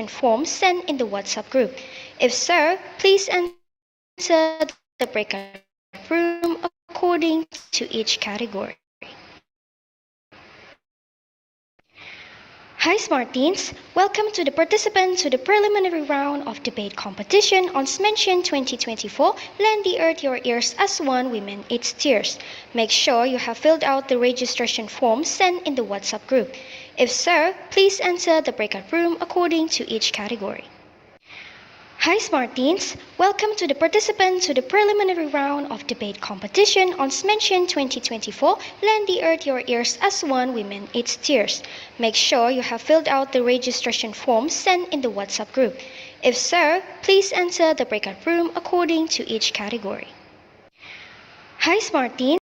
form sent in the WhatsApp group? If so, please answer the breakout room according to each category. Hi Smart Teens! Welcome to the participants to the preliminary round of debate competition on Smention 2024 Lend the Earth Your Ears as One Women Its Tears. Make sure you have filled out the registration form sent in the WhatsApp group. If so, please enter the breakout room according to each category. Hi Smart Teens! Welcome to the participants to the preliminary round of debate competition on Smention 2024 Lend the Earth Your Ears as One Women Its Tears. Make sure you have filled out the registration form sent in the WhatsApp group. If so, please enter the breakout room according to each category. Hi Smart Teens!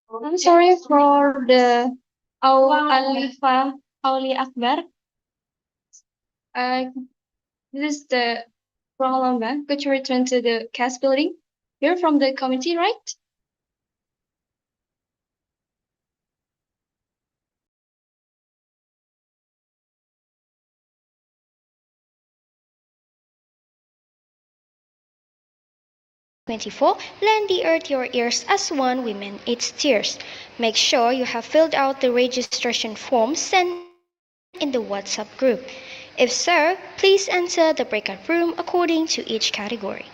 I'm sorry for the Alifa Auli Akbar. Uh, this is the wrong number. Could you return to the cast building? You're from the committee, right? Twenty-four. Lend the earth your ears as one women its tears. Make sure you have filled out the registration form sent in the WhatsApp group. If so, please enter the breakout room according to each category.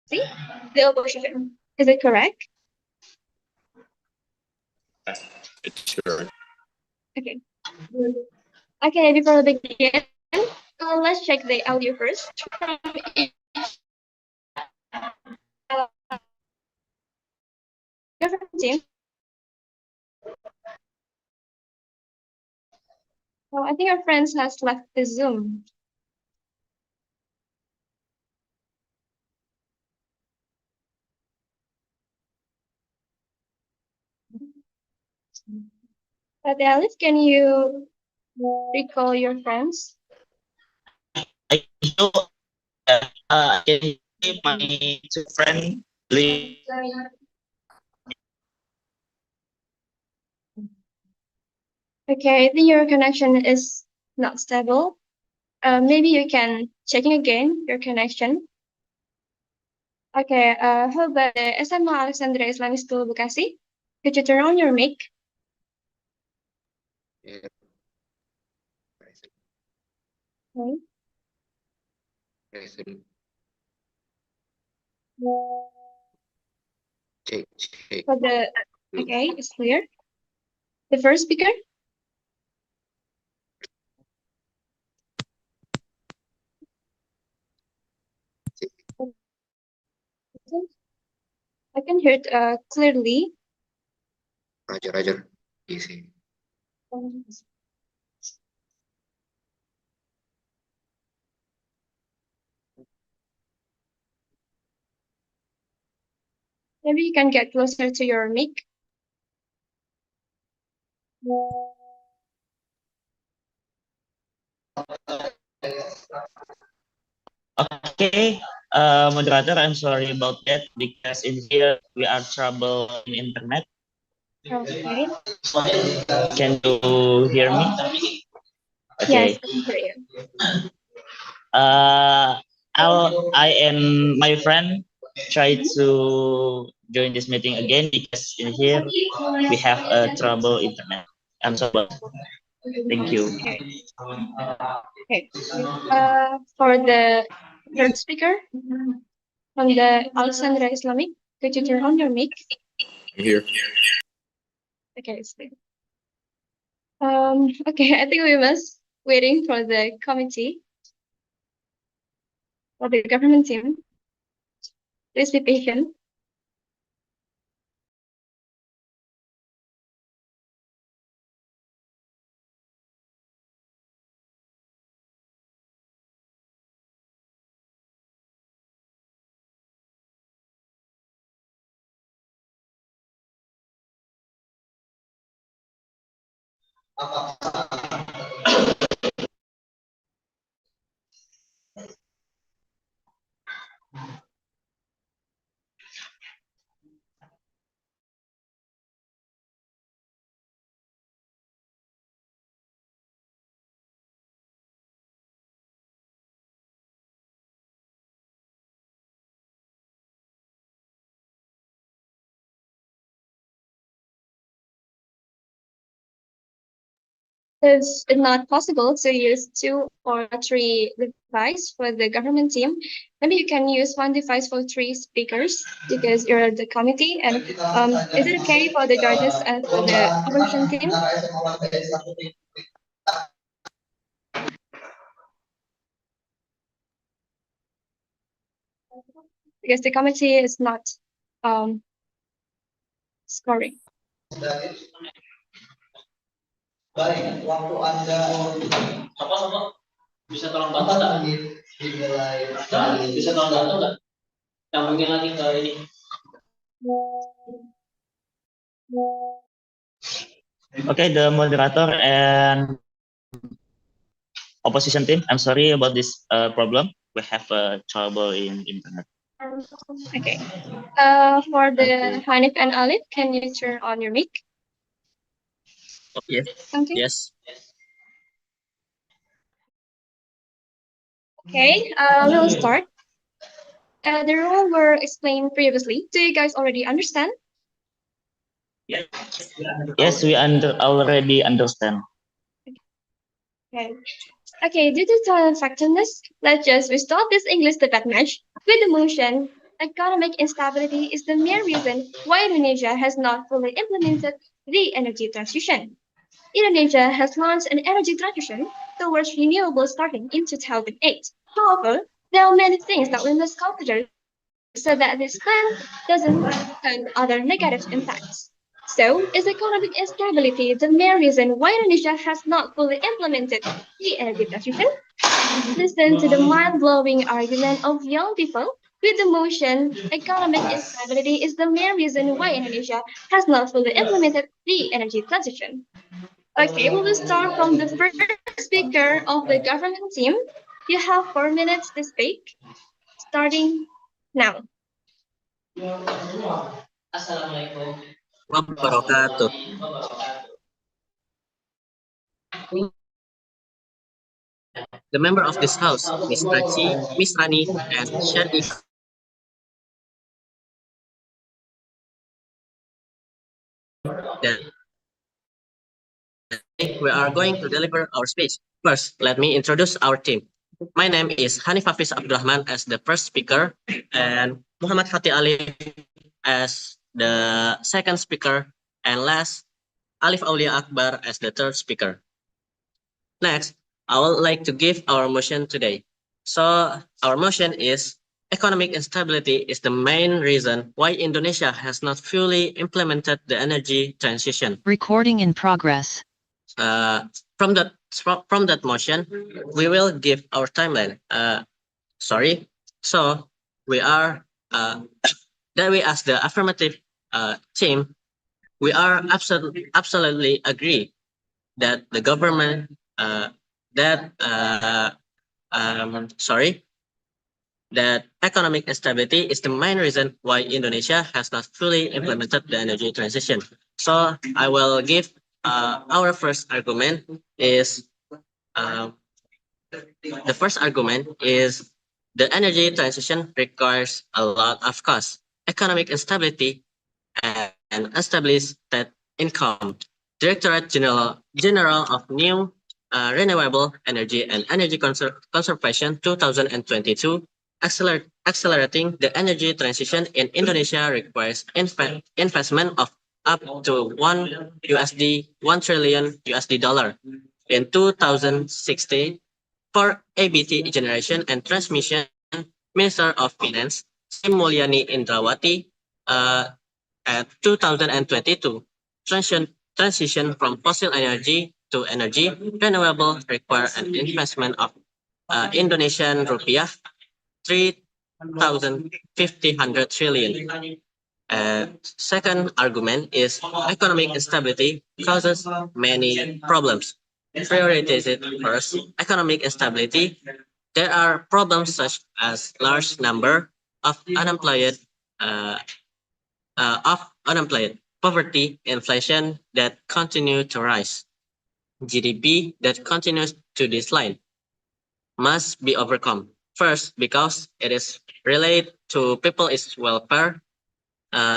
See the opposition. Is it correct? It's correct. Okay. Okay, before we begin, let's check the audio first from each government team. So I think our friends has left the Zoom. But Alice, can you recall your friends? I know can see my two friends live. Okay, I think your connection is not stable. Maybe you can checking again your connection. Okay, how about the SMA Alexandra Islamic School Bekasi? Could you turn on your mic? Yeah. Okay. Listen. Check. For the okay, it's clear. The first speaker. I can hear it clearly. Roger. Easy. Maybe you can get closer to your mic. Okay, moderator, I'm sorry about that because in here we are trouble in internet. Okay. Can you hear me? Yes, Okay. I can hear you. I and my friend try to join this meeting again because in here we have a trouble internet. I'm sorry about that. Thank you. Okay. For the third speaker from the Alexandria Islamic, could you turn on your mic? I'm here. Okay, it's there. Okay, I think we must waiting for the committee or the government team. Please be patient. It's not possible to use 2 or 3 devices for the government team. Maybe you can use 1 device for 3 speakers because you're the committee. And is it okay for the judges and for the opposition team? Because the committee is not scoring. Waktu Anda bisa tolong bantu nggak? Bisa tolong bantu nggak? Tambahnya lagi ke ini. Okay, the moderator and opposition team, I'm sorry about this problem. We have trouble in internet. Okay. For the Hanif and Alif, can you turn on your mic? Yes. Okay. Yes. Okay. We'll start. The rule were explained previously. Do you guys already understand? Yes, we already understand. Okay. Okay, due to time effectiveness, let's just restart this English debate match with the motion. Economic instability is the main reason why Indonesia has not fully implemented the energy transition. Indonesia has launched an energy transition towards renewables starting in 2008. However, there are many things that we must consider so that this plan doesn't have other negative impacts. So, is economic instability the main reason why Indonesia has not fully implemented the energy transition? Listen to the mind-blowing argument of young people with the motion economic instability is the main reason why Indonesia has not fully implemented the energy transition. Okay, we will start from the first speaker of the government team. You have 4 minutes to speak, starting now. Assalamualaikum wabarakatuh. The member of this house, Ms. Tachi, Ms. Rani, and Shadi, that we are going to deliver our speech. First, let me introduce our team. My name is Hanif Hafiz Abdurrahman as the first speaker, and Muhammad Hati Ali as the second speaker, and last, Alif Aulia Akbar as the third speaker. Next, I would like to give our motion today. So our motion is economic instability is the main reason why Indonesia has not fully implemented the energy transition. Recording in progress. From that motion, we will give our timeline. So we are then we ask the affirmative team. We are absolutely agree that the government that economic instability is the main reason why Indonesia has not fully implemented the energy transition. So I will give our first argument is the first argument is the energy transition requires a lot of cost, economic instability, and unstability income. Directorate General of New Renewable Energy and Energy Conservation 2022, accelerating the energy transition in Indonesia requires investment of up to $1 trillion in 2060 for ABT generation and transmission. Minister of Finance Sri Mulyani Indrawati at 2022 transition from fossil energy to energy renewable require an investment of Indonesian rupiah 3,500 trillion. Second argument is economic instability causes many problems. Prioritized first, economic instability. There are problems such as large number of unemployed, poverty, inflation that continue to rise, GDP that continues to decline, must be overcome. First, because it is related to people's welfare.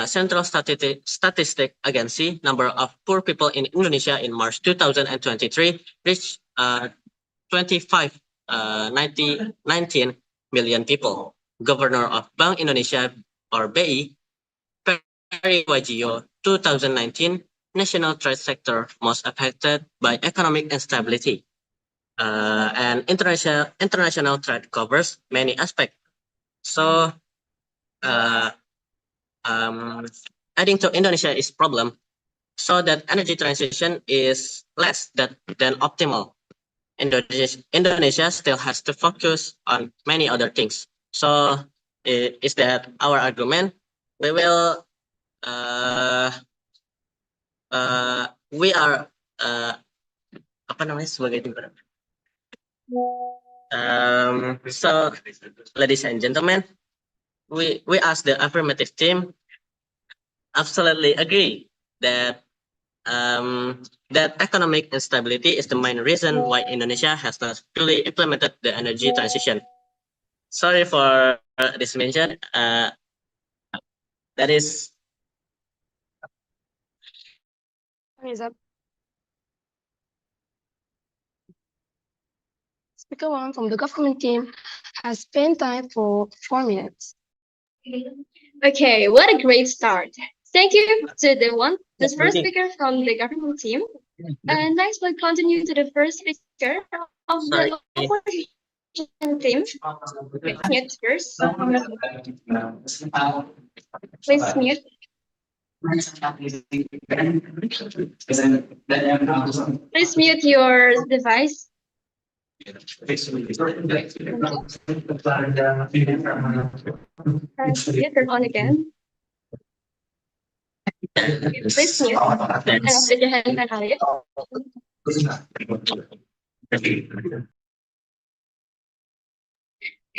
Central Statistic Agency number of poor people in Indonesia in March 2023 reached 19 million people. Governor of Bank Indonesia or BI, Peri Wajio, 2019, national trade sector most affected by economic instability. And international trade covers many aspects. So, adding to Indonesia's problem, so that energy transition is less than optimal. Indonesia still has to focus on many other things. So, is that our argument? We will, we are, apa namanya sebagai tim pemenang. So, ladies and gentlemen, we ask the affirmative team absolutely agree that that economic instability is the main reason why Indonesia has not fully implemented the energy transition. Sorry for this mention. That is. Speaker 1 from the government team has spent time for 4 minutes. Okay, what a great start. Thank you to the first speaker from the government team. And next we'll continue to the first speaker of the opposition team. Mute first. Please mute. Please mute your device. Turn on again. Please mute and off your hand and hide it.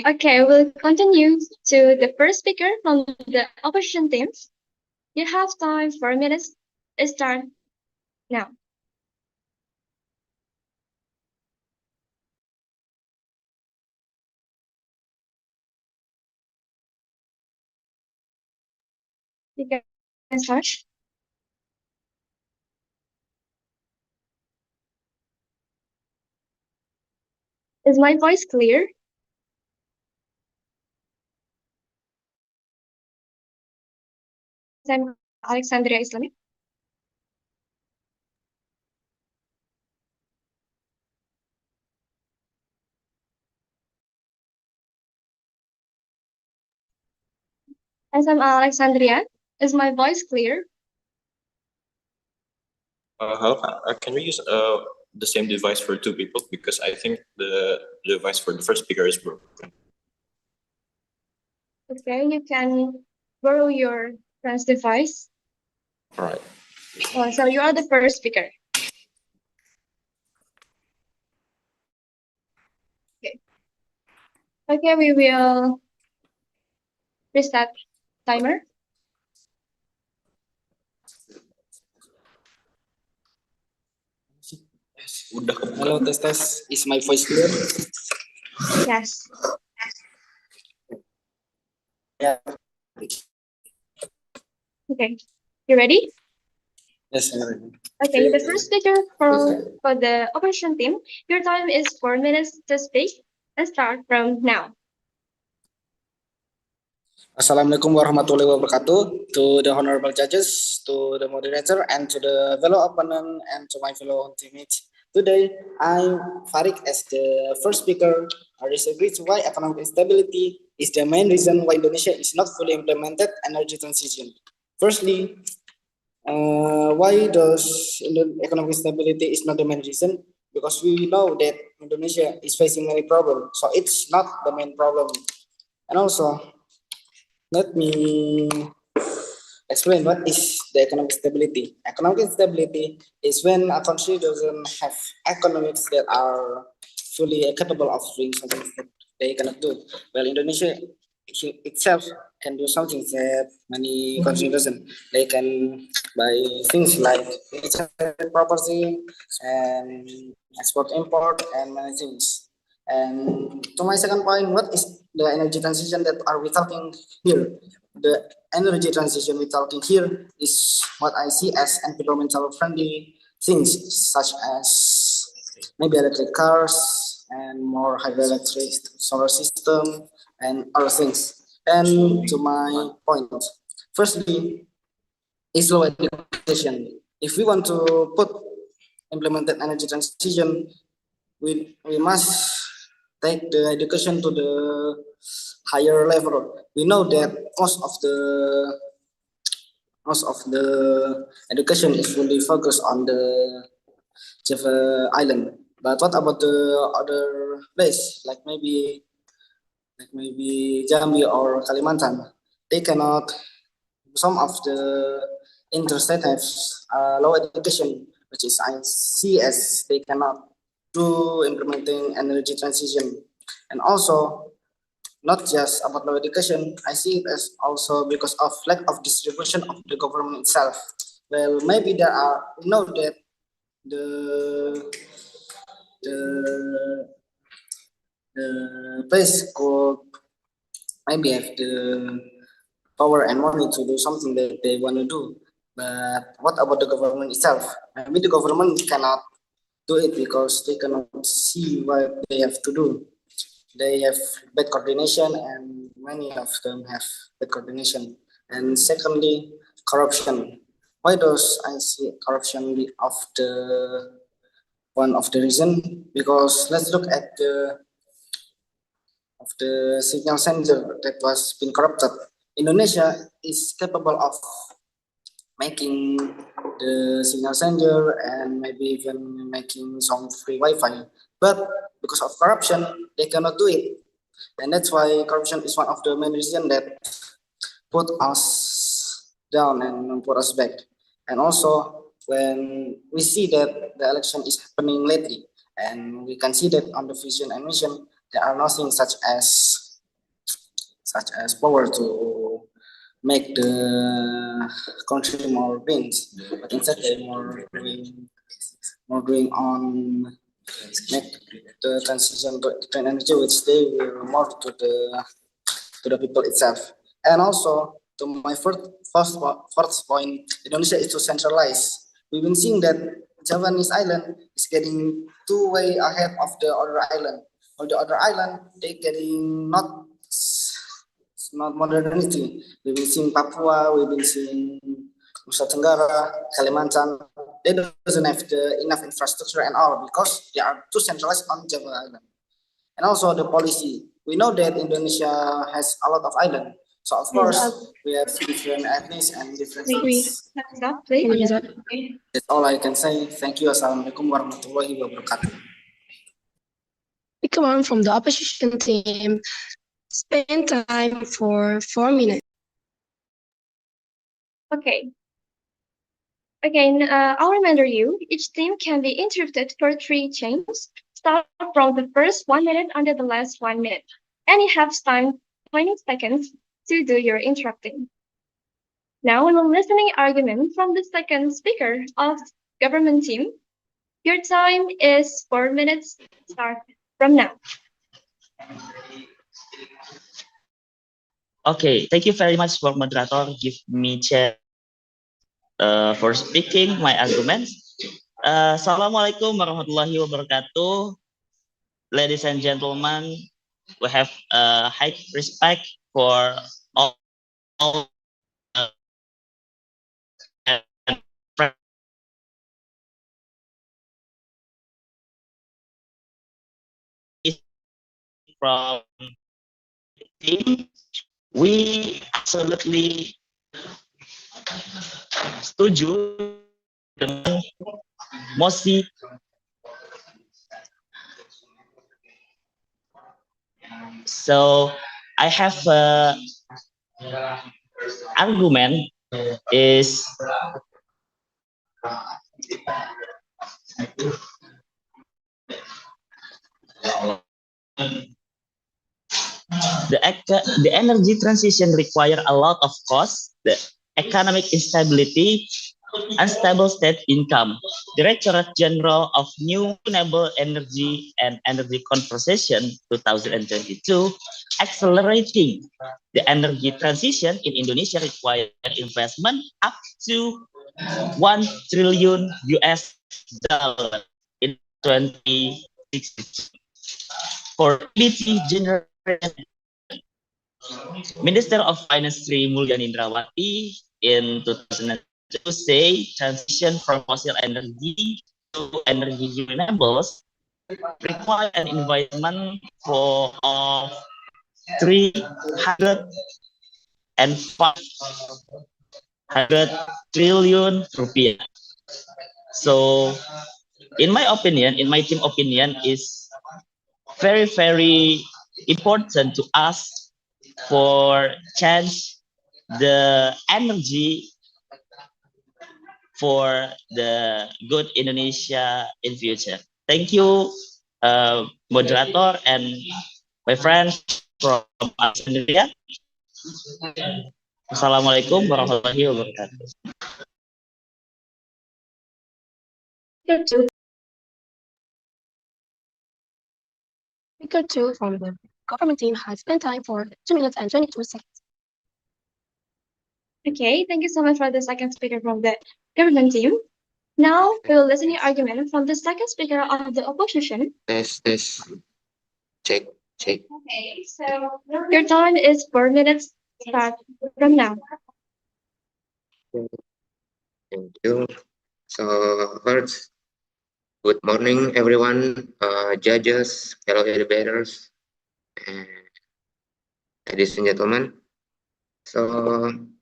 Okay, we'll continue to the first speaker from the opposition teams. You have time for minutes. Start now. You can start. Is my voice clear? I'm Alexandria Islamic. As I'm Alexandria, is my voice clear? Can we use the same device for two people? Because I think the device for the first speaker is broken. Okay, you can borrow your friend's device. All right. So you are the first speaker. Okay. Okay, we will reset timer. Hello, tes. Is my voice clear? Yes. Yeah. Okay. You ready? Yes, I'm ready. Okay, the first speaker for the opposition team, your time is 4 minutes to speak and start from now. Assalamualaikum warahmatullahi wabarakatuh. To the honorable judges, to the moderator, and to the fellow opponent, and to my fellow teammates. Today, I'm Farik as the first speaker. I disagree to why economic instability is the main reason why Indonesia is not fully implemented energy transition. Firstly, why does economic instability is not the main reason? Because we know that Indonesia is facing many problems, so it's not the main problem. And also, let me explain what is the economic stability. Economic stability is when a country doesn't have economics that are fully capable of doing something that they cannot do. Well, Indonesia itself can do something that many countries doesn't. They can buy things like property and export import and many things. And to my second point, what is the energy transition that are we talking here? The energy transition we're talking here is what I see as environmental friendly things, such as maybe electric cars and more hydroelectric solar system and other things. And to my point, firstly, is low education. If we want to put implemented energy transition, we must take the education to the higher level. We know that most of the education is really focused on the Java Island. But what about the other place, like maybe Jambi or Kalimantan? They cannot. Some of the interstate have low education, which is I see as they cannot do implementing energy transition. And also, not just about low education, I see it as also because of lack of distribution of the government itself. Well, maybe there are, we know that the the the place could maybe have the power and money to do something that they want to do. But what about the government itself? Maybe the government cannot do it because they cannot see what they have to do. They have bad coordination, and many of them have bad coordination. And secondly, corruption. Why does I see corruption be of the one of the reason? Because let's look at the signal sender that was been corrupted. Indonesia is capable of making the signal sender and maybe even making some free Wi-Fi. But because of corruption, they cannot do it. And that's why corruption is one of the main reasons that put us down and put us back. And also, when we see that the election is happening lately, and we can see that on the vision and mission, there are nothing such as power to make the country more wins, but instead they more doing on make the transition to clean energy, which they will more to the people itself. And also to my fourth point, Indonesia is too centralized. We've been seeing that Javanese island is getting way ahead of the other island. On the other island, they getting not modernity. We've been seeing Papua, we've been seeing Nusa Tenggara, Kalimantan. They doesn't have enough infrastructure and all because they are too centralized on Java Island. And also the policy. We know that Indonesia has a lot of islands. So of course we have different ethnies and different things. That's all I can say. Thank you. Assalamualaikum warahmatullahi wabarakatuh. We come on from the opposition team. Spend time for 4 minutes. Okay. Again, I'll remind you, each team can be interrupted for 3 changes. Start from the first 1 minute until the last 1 minute. And you have time 20 seconds to do your interrupting. Now we will listening argument from the second speaker of government team. Your time is 4 minutes. Start from now. Okay, thank you very much for moderator give me chance for speaking my arguments. Assalamualaikum warahmatullahi wabarakatuh. Ladies and gentlemen, we have high respect for all and from team. We absolutely setuju dengan mosi. So I have argument is the energy transition require a lot of cost, the economic instability, unstable state income. Directorate General of New Renewable Energy and Energy Conservation 2022, accelerating the energy transition in Indonesia require investment up to 1 trillion US dollar in 2060 for EBT generation. Minister of Finance Sri Mulyani Indrawati in 2002 say transition from fossil energy to energy renewables require an investment for of 305 trillion rupiah. So, in my opinion, in my team opinion, is very important to us for change the energy for the good Indonesia in future. Thank you, moderator and my friends from Indonesia. Assalamualaikum warahmatullahi wabarakatuh. Speaker 2 from the government team has spent time for 2 minutes and 22 seconds. Okay, thank you so much for the second speaker from the government team. Now we will listen to argument from the second speaker of the opposition. Test. Check. Okay, so your time is 4 minutes. Start from now. Thank you. So first, good morning everyone, judges, fellow debaters, and ladies and gentlemen. So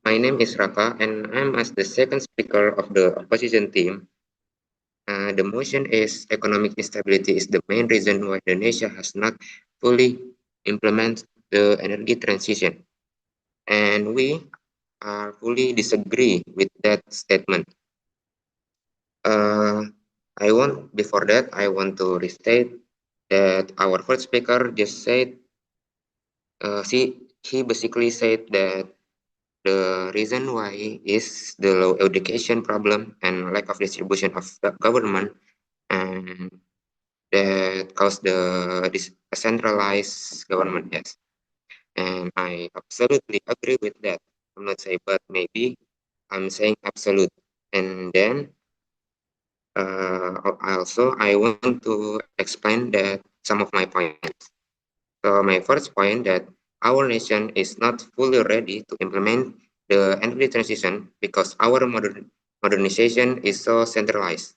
my name is Raka, and I'm as the second speaker of the opposition team. The motion is economic instability is the main reason why Indonesia has not fully implemented the energy transition, and we fully disagree with that statement. Before that, I want to restate that our first speaker just said, he basically said that the reason why is the low education problem and lack of distribution of the government, and that caused the decentralized government. Yes, and I absolutely agree with that. I'm not saying, but maybe I'm saying absolute. And then I want to explain that some of my points. So my first point that our nation is not fully ready to implement the energy transition because our modernization is so centralized,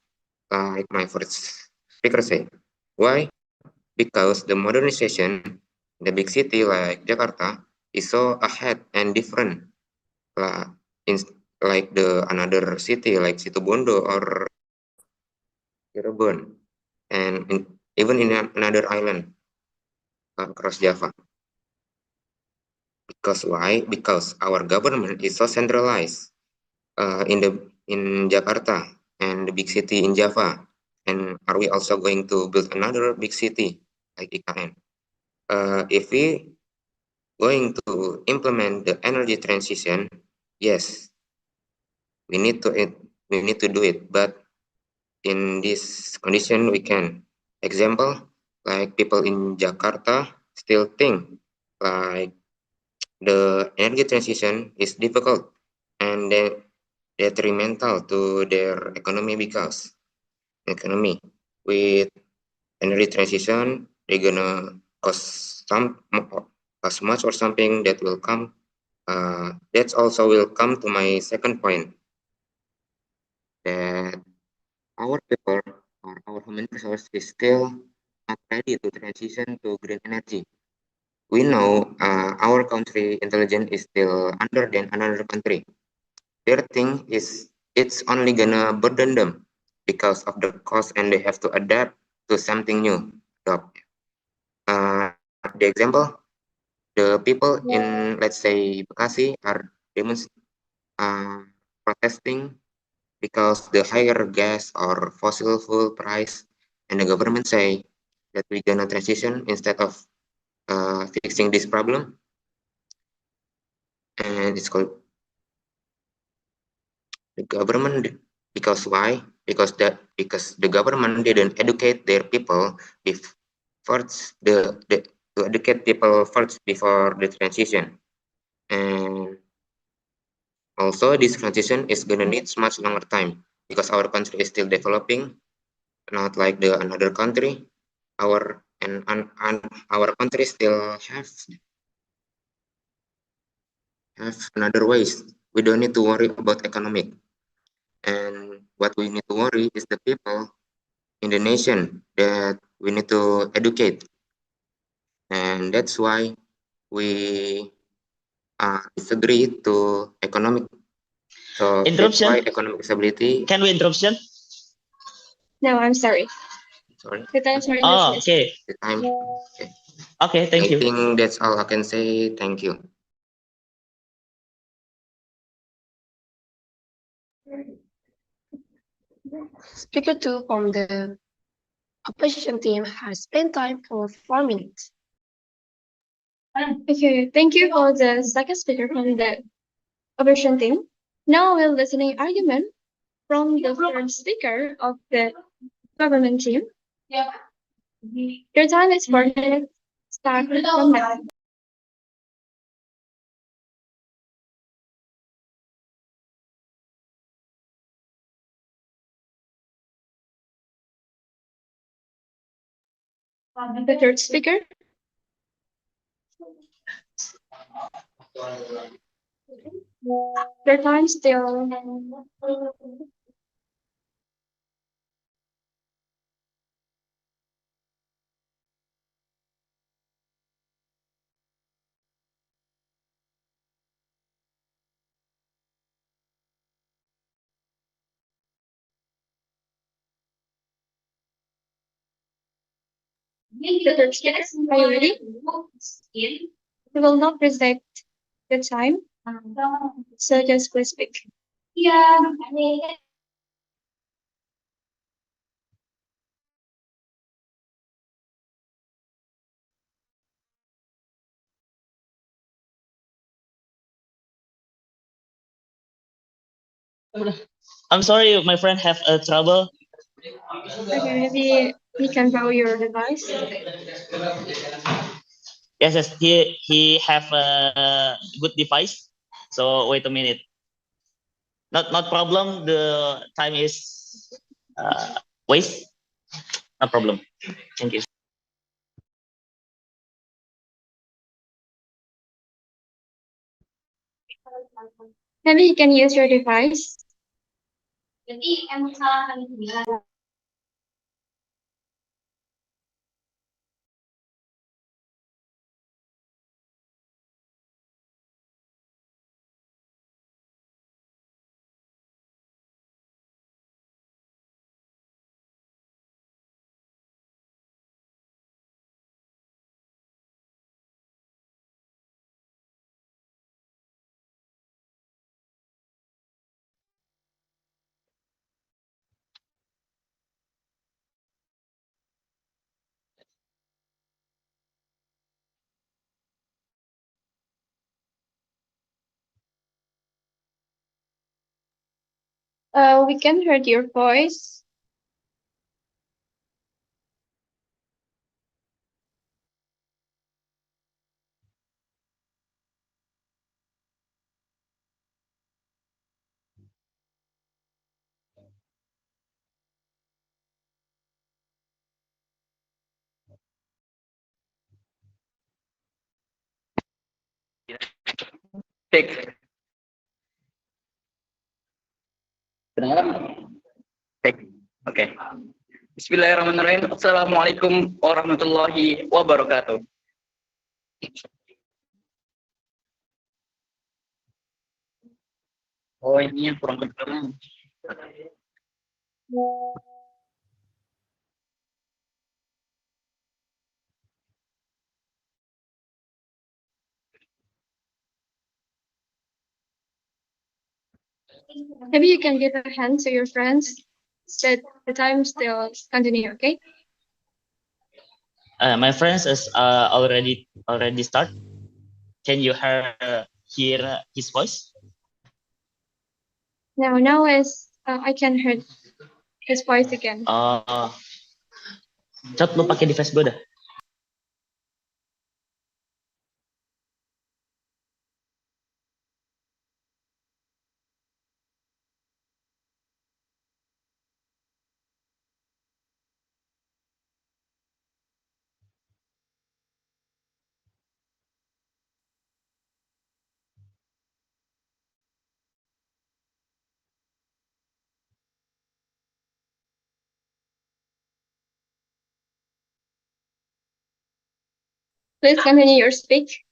like my first speaker said. Why? Because the modernization in the big city like Jakarta is so ahead and different, in like the another city like Situbondo or Cirebon, and even in another island across Java. Because why? Because our government is so centralized in Jakarta and the big city in Java. And are we also going to build another big city like IKN? If we going to implement the energy transition, yes, we need to do it. But in this condition, we can. Example, like people in Jakarta still think like the energy transition is difficult and detrimental to their economy because economy. With energy transition, they're gonna cost cost much or something that will come. That also will come to my second point, that our people or our human resource is still not ready to transition to green energy. We know our country intelligence is still under than another country. Their thing is it's only gonna burden them because of the cost, and they have to adapt to something new. The example, the people in, let's say, Bekasi are uh, protesting because the higher gas or fossil fuel price, and the government say that we're gonna transition instead of fixing this problem, and it's called the government. Because why? Because the government didn't educate their people if first the to educate people first before the transition. And also this transition is gonna need much longer time because our country is still developing, not like the another country. And our country still have another ways. We don't need to worry about economic. And what we need to worry is the people in the nation that we need to educate. And that's why we disagree to economic. So that's Interruption. why economic stability. Can we interruption? No, I'm sorry. Sorry, The time's already Oh, finished. okay. the time. Okay. Okay, thank I you. think that's all I can say. Thank you. Speaker 2 from the opposition team has spent time for 4 minutes. Okay, thank you for the second speaker from the opposition team. Now we're listening argument from the third speaker of the government team. Your time is 4 minutes. Start from now. The third speaker. Your time still. The third speaker. Are you ready? We will not respect the time. So just please speak. I'm sorry, my friend have a trouble. Okay, maybe we can borrow your device. Yes, yes, he have a good device. So wait a minute. Not problem. The time is waste. No problem. Thank you. Maybe you can use your device. We can hear your voice. Cek. Kedengaran? Cek. Oke. Bismillahirrahmanirrahim. Assalamualaikum warahmatullahi wabarakatuh. Oh, ini yang kurang kedengaran. Maybe you can give a hand to your friends that the time still continue, okay? My friends is already start. Can you hear his voice? Now I can hear his voice again. Chat lu pakai device gue dah. Please continue your speech.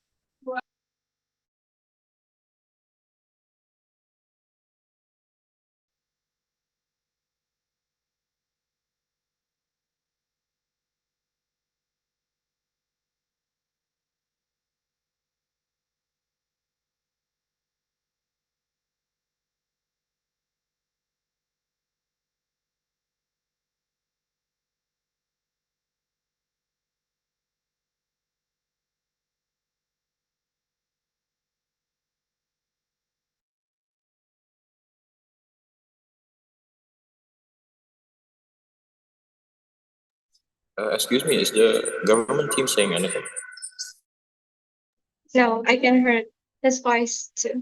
Excuse me, is the government team saying anything? No, I can hear his voice too.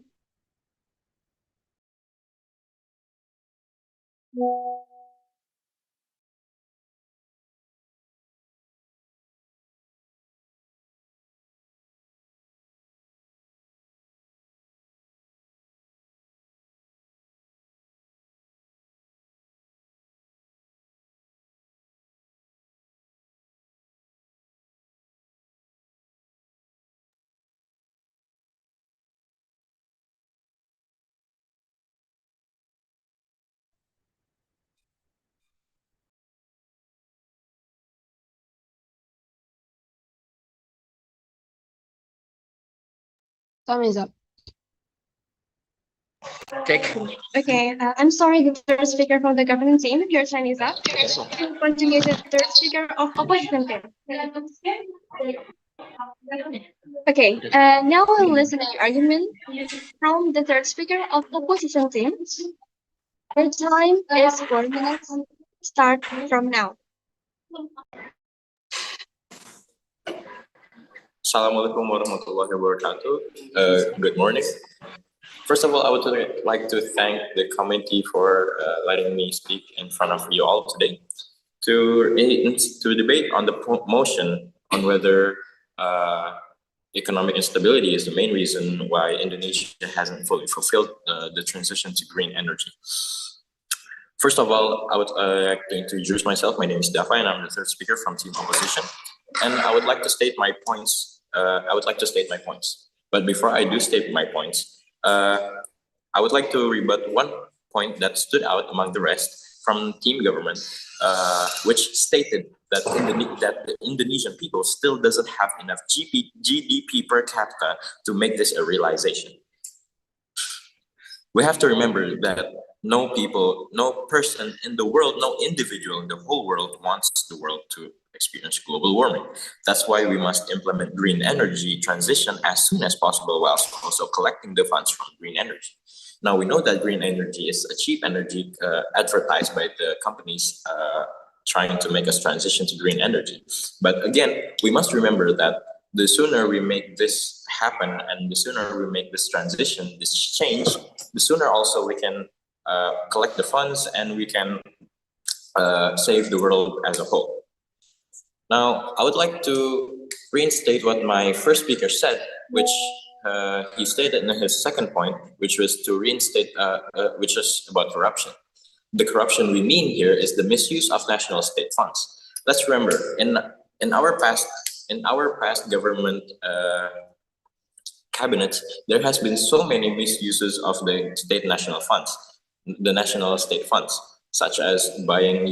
Time is up. Cek. Okay, I'm sorry, the third speaker from the government team, your time is up. We'll continue the third speaker of opposition team. Okay, now we'll listen to the argument from the third speaker of opposition team. Your time is 4 minutes. Start from now. Assalamualaikum warahmatullahi wabarakatuh. Good morning. First of all, I would like to thank the committee for letting me speak in front of you all today to debate on the motion on whether economic instability is the main reason why Indonesia hasn't fully fulfilled the transition to green energy. First of all, I would like to introduce myself. My name is Dafa, and I'm the third speaker from Team Opposition. And I would like to state my points. But before I do state my points, I would like to rebut one point that stood out among the rest from Team Government, which stated that the Indonesian people still doesn't have enough GDP per capita to make this a realization. We have to remember that no person in the world, no individual in the whole world wants the world to experience global warming. That's why we must implement green energy transition as soon as possible, while also collecting the funds from green energy. Now, we know that green energy is a cheap energy advertised by the companies trying to make us transition to green energy. But again, we must remember that the sooner we make this happen and the sooner we make this transition, this change, the sooner also we can collect the funds and we can save the world as a whole. Now, I would like to reinstate what my first speaker said, which he stated in his second point, which was to reinstate, which is about corruption. The corruption we mean here is the misuse of national state funds. Let's remember, in our past government cabinets, there has been so many misuses of the national funds, the national state funds, such as buying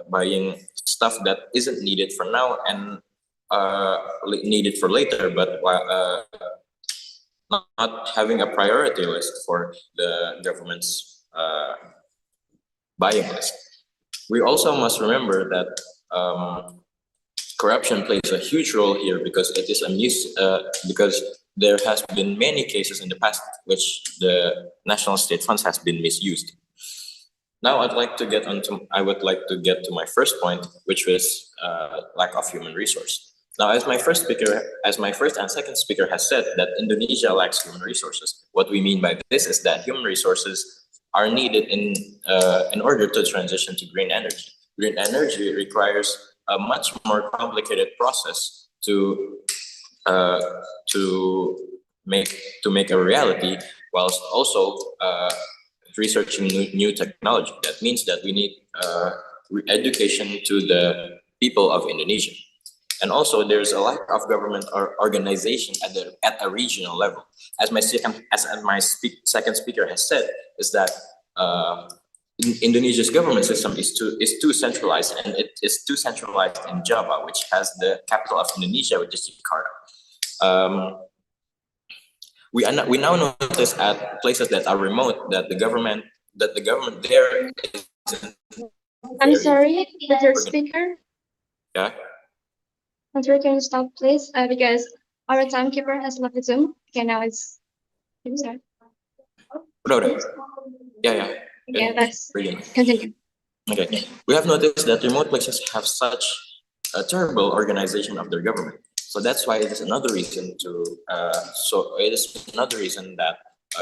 buying stuff that isn't needed for now and needed for later, but not having a priority list for the government's buying list. We also must remember that corruption plays a huge role here because it is because there has been many cases in the past which the national state funds has been misused. Now I would like to get to my first point, which was lack of human resource. Now, as my first and second speaker has said, that Indonesia lacks human resources. What we mean by this is that human resources are needed in order to transition to green energy. Green energy requires a much more complicated process to make a reality, whilst also researching new technology. That means that we need education to the people of Indonesia. And also, there's a lack of government or organization at a regional level. As my second speaker has said, is that Indonesia's government system is too centralized, and it is too centralized in Java, which has the capital of Indonesia, which is Jakarta. We now notice at places that are remote that the government there isn't. I'm sorry, the third speaker. Yeah. I'm sorry, can you stop, please? Because our timekeeper has left the Zoom. Okay, now it's. I'm sorry. Udah. Yeah. Okay, let's Begin. continue. Okay. We have noticed that remote places have such a terrible organization of their government. So that's why it is another reason that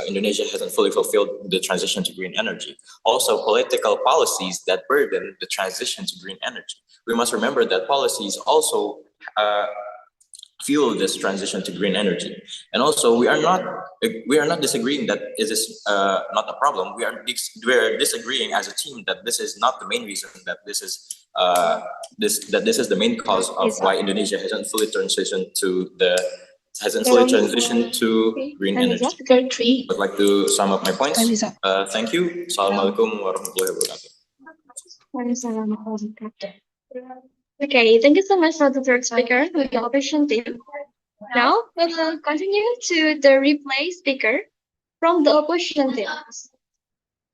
Indonesia hasn't fully fulfilled the transition to green energy. Also, political policies that burden the transition to green energy. We must remember that policies also fuel this transition to green energy. And also, we are not disagreeing that it is not a problem. We are disagreeing as a team that this is not the main reason, that this is the main cause of why Indonesia hasn't fully transitioned to green energy. I'd like to sum up my points. Thank you. Assalamualaikum warahmatullahi wabarakatuh. Okay, thank you so much for the third speaker with the opposition team. Now we will continue to the replay speaker from the opposition team.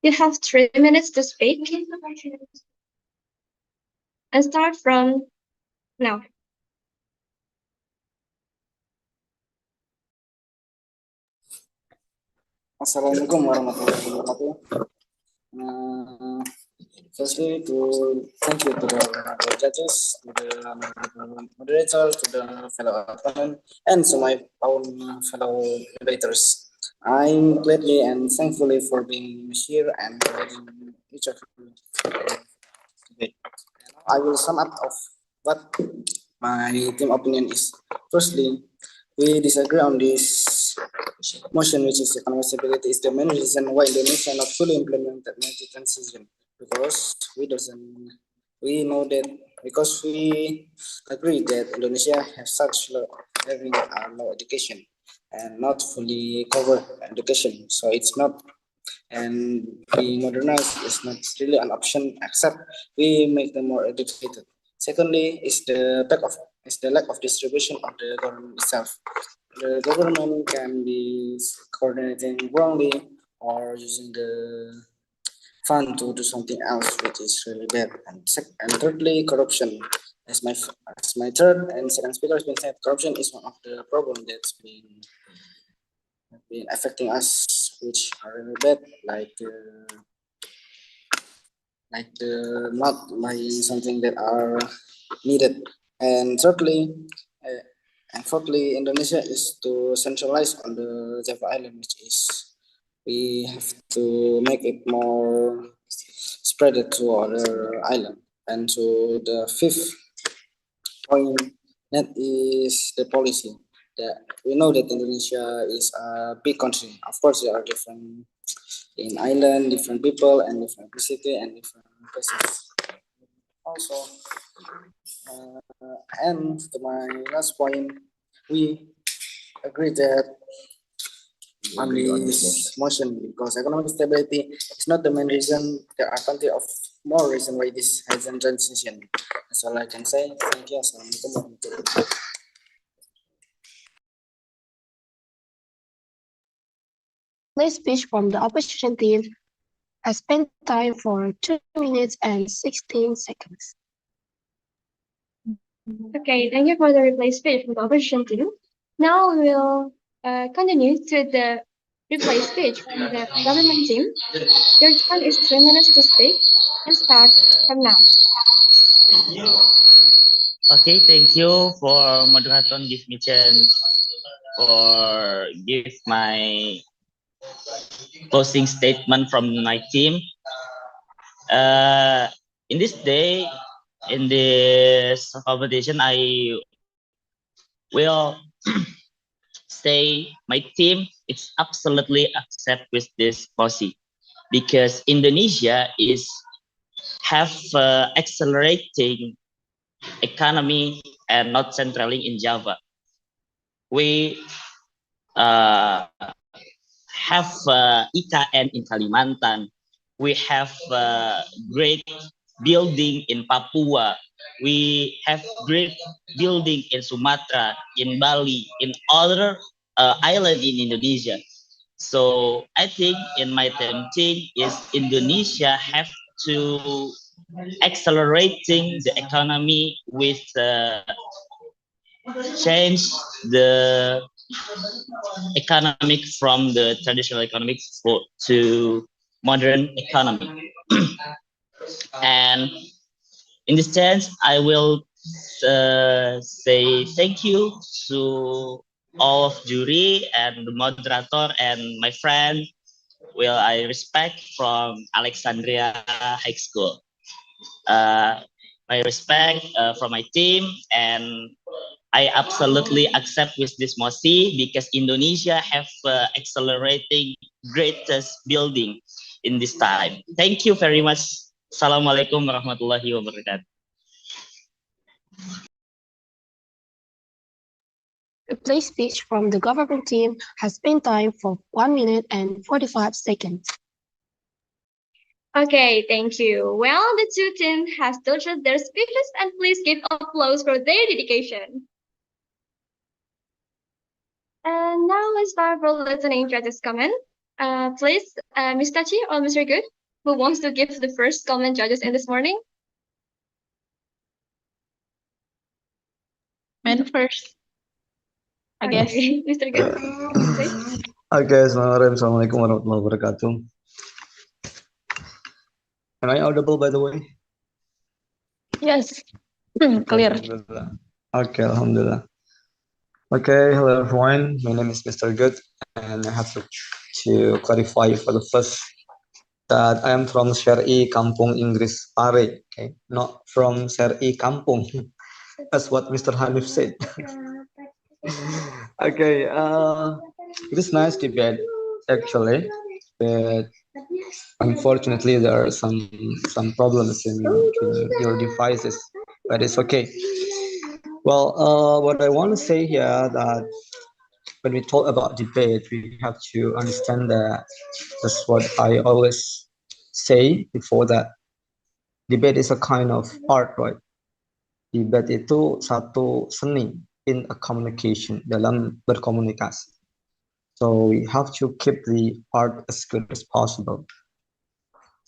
You have 3 minutes to speak and start from now. Assalamualaikum warahmatullahi wabarakatuh. Firstly, thank you to the judges, to the moderator, to the fellow opponent, and to my own fellow debaters. I'm gladly and thankfully for being here and providing each of you today. I will sum up of what my team opinion is. Firstly, we disagree on this motion, which is economic stability is the main reason why Indonesia not fully implemented energy transition. Because we agree that Indonesia has having low education and not fully covered education. So it's not, and being modernized is not really an option except we make them more educated. Secondly, is the lack of distribution of the government itself. The government can be coordinating wrongly or using the fund to do something else, which is really bad. And thirdly, corruption. As my third and second speaker has been said, corruption is one of the problems that's been affecting us, which are really bad, like the not buying something that are needed. And fourthly, Indonesia is to centralize on the Java Island, which is we have to make it more spread it to other island. And so the fifth point, that is the policy. that we know that Indonesia is a big country. Of course, there are different in island, different people, and different city and different places. Also, and to my last point, we agree that on this motion because economic stability is not the main reason. There are plenty of more reasons why this hasn't transition. That's all I can say. Thank you. Assalamualaikum warahmatullahi wabarakatuh. Play speech from the opposition team has spent time for 2 minutes and 16 seconds. Okay, thank you for the replay speech from the opposition team. Now we will continue to the replay speech from the government team. Your time is 3 minutes to speak and start from now. Okay, thank you for moderator give me chance for give my closing statement from my team. In this day, in this competition, I will say my team is absolutely accept with this policy because Indonesia is have accelerating economy and not centrally in Java. We have IKN in Kalimantan. We have great building in Papua. We have great building in Sumatra, in Bali, in other island in Indonesia. So I think in my thinking is Indonesia have to accelerating the economy with change the economic from the traditional economic to modern economy. And in this sense, I will say thank you to all of jury and the moderator and my friend. Will I respect from Alexandria High School. My respect from my team, and I absolutely accept with this mosi because Indonesia have accelerating greatest building in this time. Thank you very much. Assalamualaikum warahmatullahi wabarakatuh. The play speech from the government team has spent time for 1 minute and 45 seconds. Okay, thank you. Well, the two teams has delivered their speeches, and please give applause for their dedication. And now let's start for listening judges' comment. Please, Ms. Tachi or Mr. Good, who wants to give the first comment judges in this morning? Men first, I guess. Okay, Mr. Good. Okay, Assalamualaikum warahmatullahi wabarakatuh. Am I audible, by the way? Yes, clear. Okay, Alhamdulillah. Okay, hello everyone. My name is Mr. Good, and I have to clarify for the first that I am from Syari Kampung Inggris Pare, okay, not from Syari Kampung. That's what Mr. Hanif said. Okay, it is nice debate actually, but unfortunately there are some problems in your devices, but it's okay. Well, what I want to say here that when we talk about debate, we have to understand that that's what I always say before that debate is a kind of art, right? Debate itu satu seni in a communication, dalam berkomunikasi. So we have to keep the art as good as possible.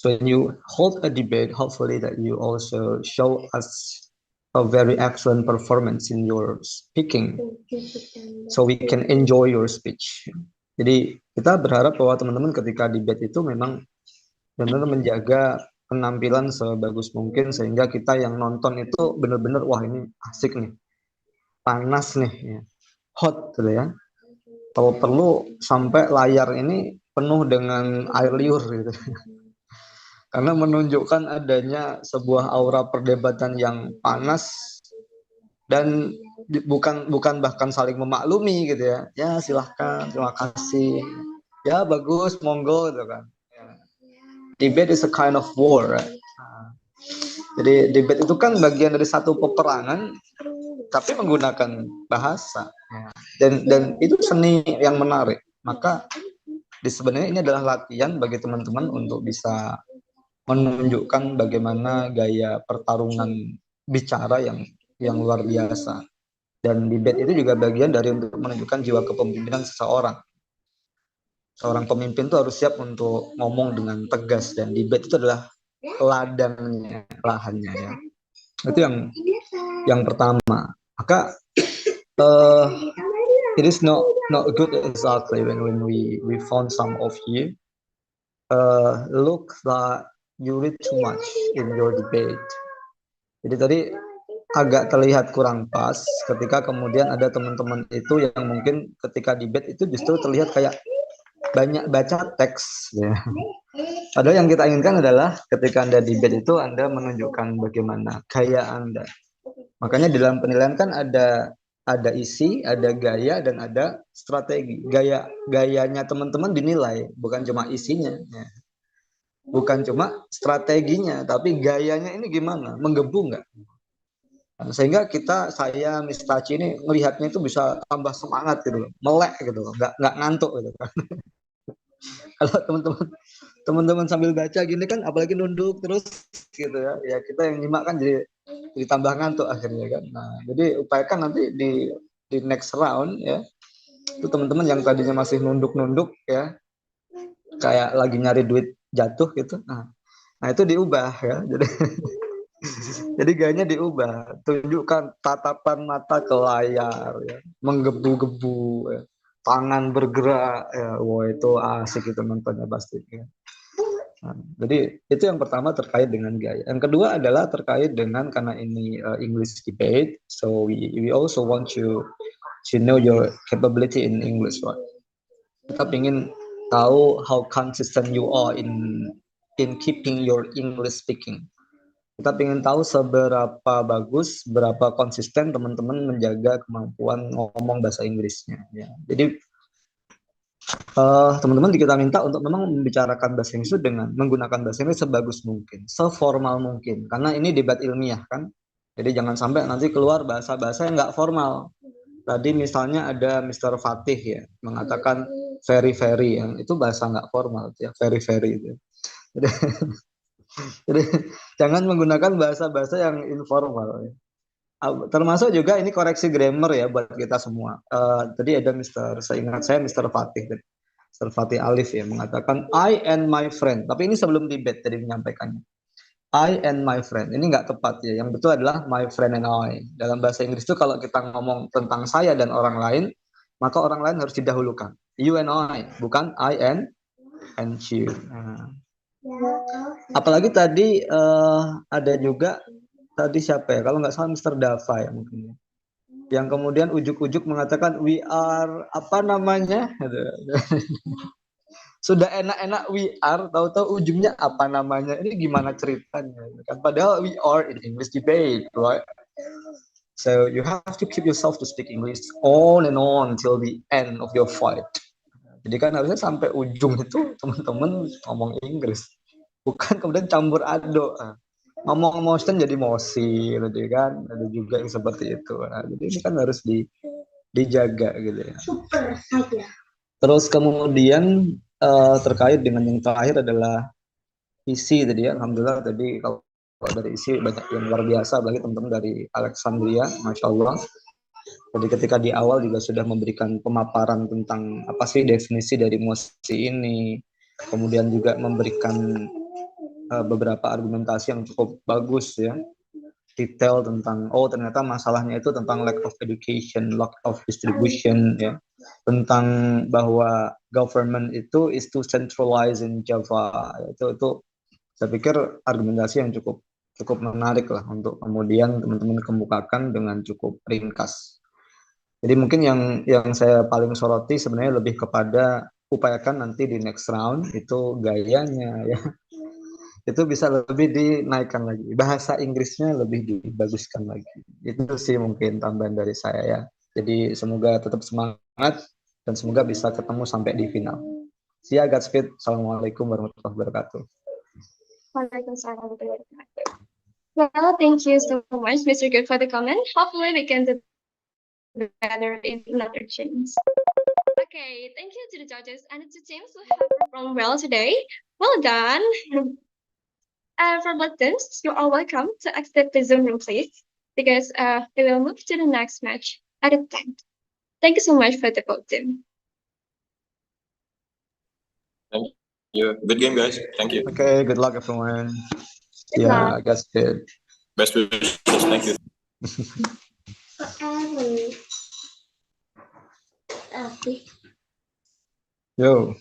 So when you hold a debate, hopefully that you also show us a very excellent performance in your speaking, so we can enjoy your speech. Jadi kita berharap bahwa teman-teman ketika debate itu memang benar-benar menjaga penampilan sebagus mungkin sehingga kita yang nonton itu benar-benar wah ini asik nih, panas nih, ya. Hot gitu ya. Kalau perlu sampai layar ini penuh dengan air liur gitu. Karena menunjukkan adanya sebuah aura perdebatan yang panas dan bukan bahkan saling memaklumi gitu ya. Ya silahkan, terima kasih. Ya bagus, monggo gitu kan. Debate is a kind of war, right? Jadi debate itu kan bagian dari satu peperangan, tapi menggunakan bahasa. Dan itu seni yang menarik. Maka sebenarnya ini adalah latihan bagi teman-teman untuk bisa menunjukkan bagaimana gaya pertarungan bicara yang luar biasa. Dan debate itu juga bagian dari untuk menunjukkan jiwa kepemimpinan seseorang. Seorang pemimpin itu harus siap untuk ngomong dengan tegas, dan debate itu adalah ladangnya, lahannya ya. Itu yang pertama. Maka it is not good exactly when we found some of you look like you read too much in your debate. Jadi tadi agak terlihat kurang pas ketika kemudian ada teman-teman itu yang mungkin ketika debate itu justru terlihat kayak banyak baca teks ya. Padahal yang kita inginkan adalah ketika Anda debate itu Anda menunjukkan bagaimana gaya Anda. Makanya dalam penilaian kan ada isi, ada gaya, dan ada strategi. Gayanya teman-teman dinilai, bukan cuma isinya ya. Bukan cuma strateginya, tapi gayanya ini gimana, menggebu nggak? Sehingga saya Miss Tachi ini melihatnya itu bisa tambah semangat gitu loh, melek gitu loh, nggak ngantuk gitu kan. Kalau teman-teman sambil baca gini kan, apalagi nunduk terus gitu ya kita yang nyimak kan jadi tambah ngantuk akhirnya kan. Nah jadi upayakan nanti di next round ya, itu teman-teman yang tadinya masih nunduk ya, kayak lagi nyari duit jatuh gitu, nah itu diubah ya, jadi gayanya diubah, tunjukkan tatapan mata ke layar ya, menggebu-gebu ya, tangan bergerak ya, wah itu asik itu nontonnya pasti ya. Nah, jadi itu yang pertama terkait dengan gaya. Yang kedua adalah terkait dengan, karena ini English debate, so we also want you to know your capability in English, right? Kita ingin tahu how consistent you are in keeping your English speaking. Kita ingin tahu seberapa bagus, berapa konsisten teman-teman menjaga kemampuan ngomong bahasa Inggrisnya. Ya. Jadi teman-teman kita minta untuk memang membicarakan bahasa Inggris dengan menggunakan bahasa Inggris sebagus mungkin, seformal mungkin, karena ini debat ilmiah kan. Jadi jangan sampai nanti keluar bahasa-bahasa yang nggak formal. Tadi misalnya ada Mr. Fatih ya mengatakan very yang itu bahasa nggak formal ya, very itu. Jadi jangan menggunakan bahasa-bahasa yang informal ya. Termasuk juga ini koreksi grammar ya buat kita semua. Tadi ada seingat saya Mr. Fatih Alif ya mengatakan I and my friend, tapi ini sebelum debate tadi menyampaikannya. I and my friend, ini nggak tepat ya. Yang betul adalah my friend and I. Dalam bahasa Inggris itu kalau kita ngomong tentang saya dan orang lain, maka orang lain harus didahulukan. You and I, bukan I and you. Nah. Apalagi tadi ada juga tadi siapa ya? Kalau nggak salah Mr. Dava ya mungkin. Yang kemudian ujuk-ujuk mengatakan we are apa namanya? Sudah enak-enak we are, tahu-tahu ujungnya apa namanya? Ini gimana ceritanya? Kan padahal we are in English debate, right? So you have to keep yourself to speak English on and on till the end of your fight. Jadi kan harusnya sampai ujung itu teman-teman ngomong Inggris, bukan kemudian campur aduk. Ngomong motion jadi mosi, gitu kan? Ada juga yang seperti itu. Nah, jadi ini kan harus dijaga gitu ya. Terus kemudian terkait dengan yang terakhir adalah isi tadi ya. Alhamdulillah tadi kalau dari isi banyak yang luar biasa, bagi teman-teman dari Alexandria, Masya Allah. Jadi ketika di awal juga sudah memberikan pemaparan tentang apa sih definisi dari emosi ini, kemudian juga memberikan beberapa argumentasi yang cukup bagus ya, detail tentang ternyata masalahnya itu tentang lack of education, lack of distribution ya, tentang bahwa government itu is too centralized in Java. Itu saya pikir argumentasi yang cukup menarik lah untuk kemudian teman-teman kemukakan dengan cukup ringkas. Jadi mungkin yang saya paling soroti sebenarnya lebih kepada upayakan nanti di next round itu gayanya ya. itu bisa lebih dinaikkan lagi. Bahasa Inggrisnya lebih dibaguskan lagi. Itu sih mungkin tambahan dari saya ya. Jadi semoga tetap semangat dan semoga bisa ketemu sampai di final. See ya, Godspeed. Assalamualaikum warahmatullahi wabarakatuh. Waalaikumsalam warahmatullahi wabarakatuh. Well, thank you so much, Mr. Good, for the comment. Hopefully we can do better in another chance. Okay, thank you to the judges and to teams who have performed well today. Well done. For both teams, you're all welcome to exit the Zoom room, please, because we will move to the next match at a time. Thank you so much for the both team. Thank you. Good game, guys. Thank you. Okay, good luck everyone. Good Yeah, luck. Godspeed. Best wishes. Thank you. Yo.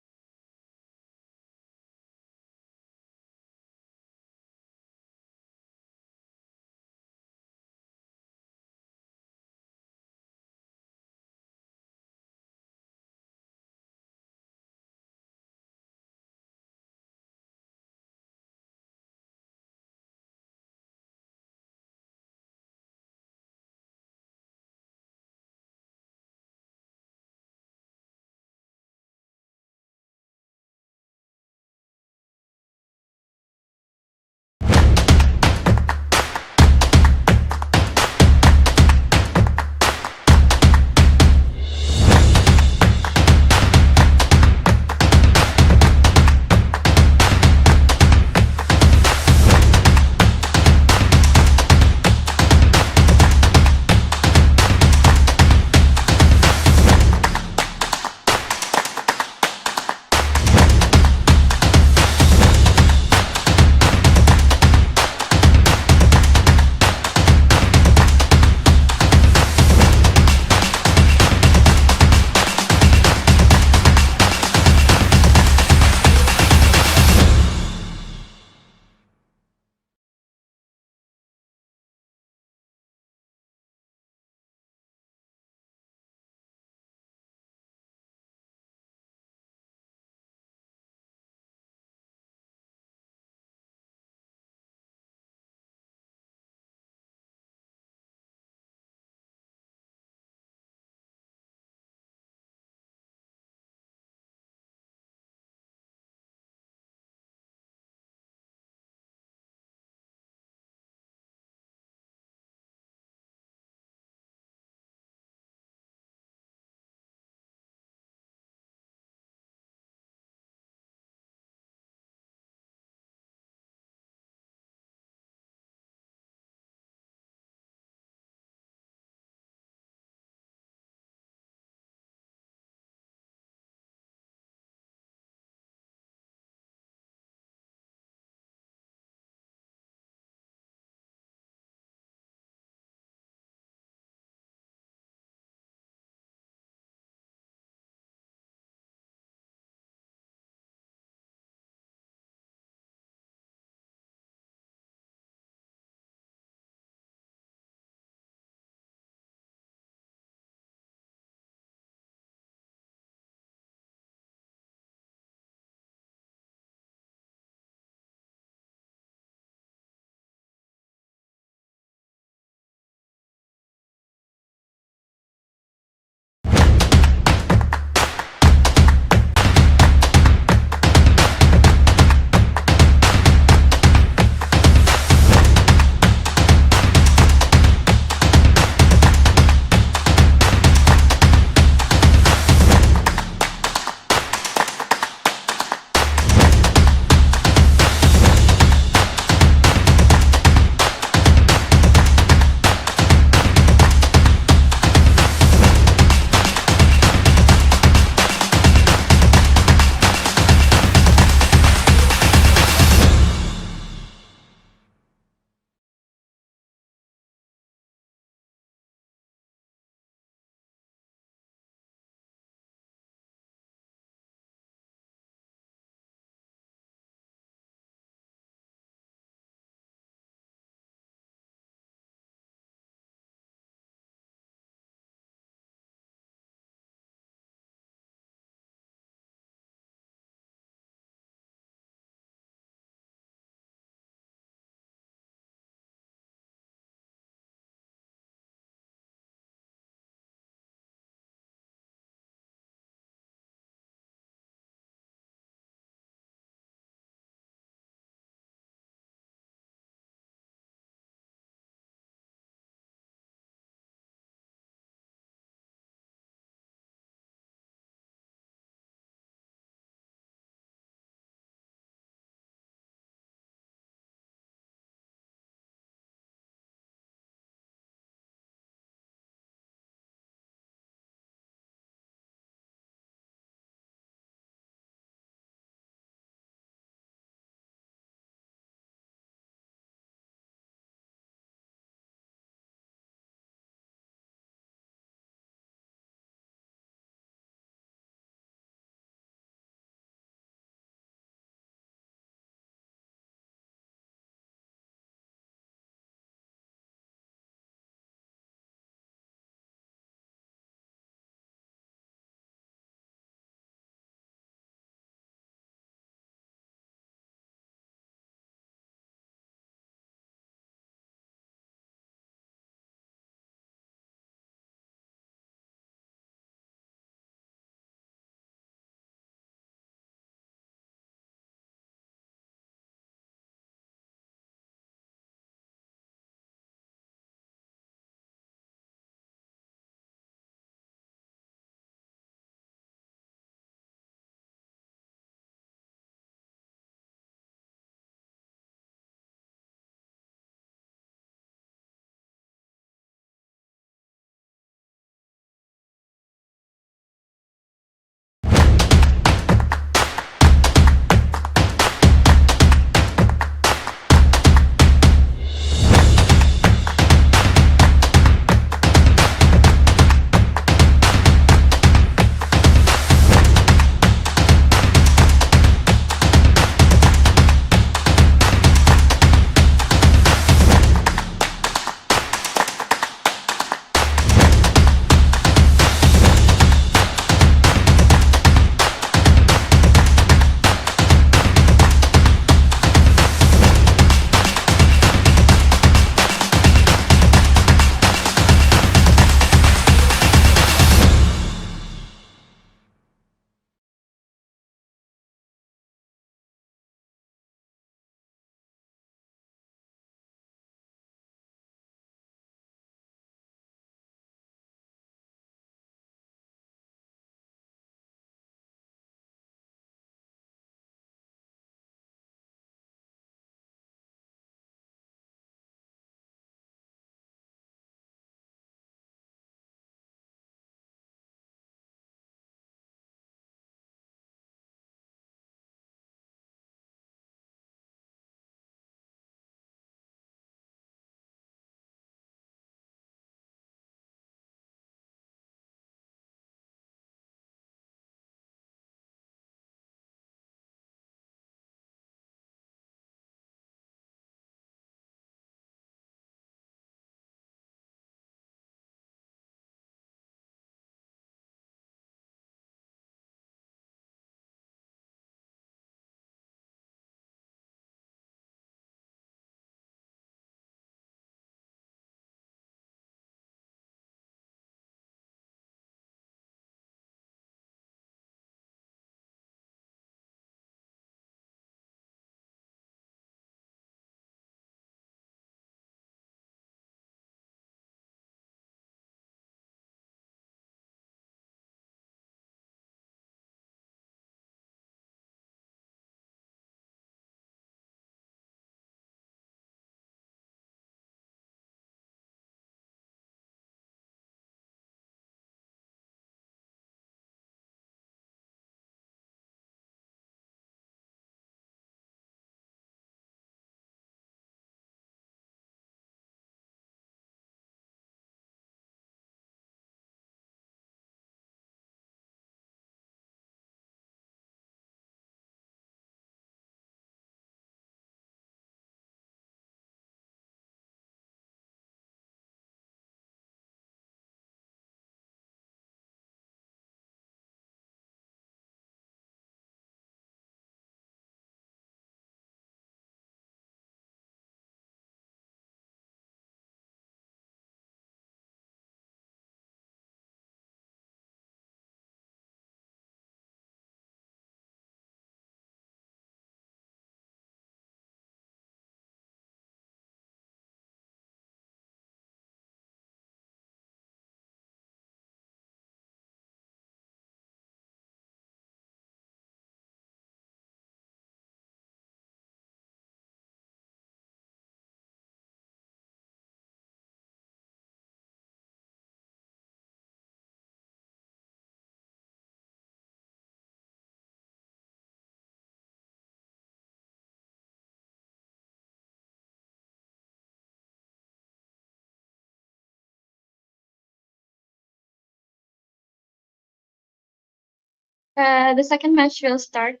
The second match will start.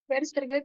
Where is Mr. Good?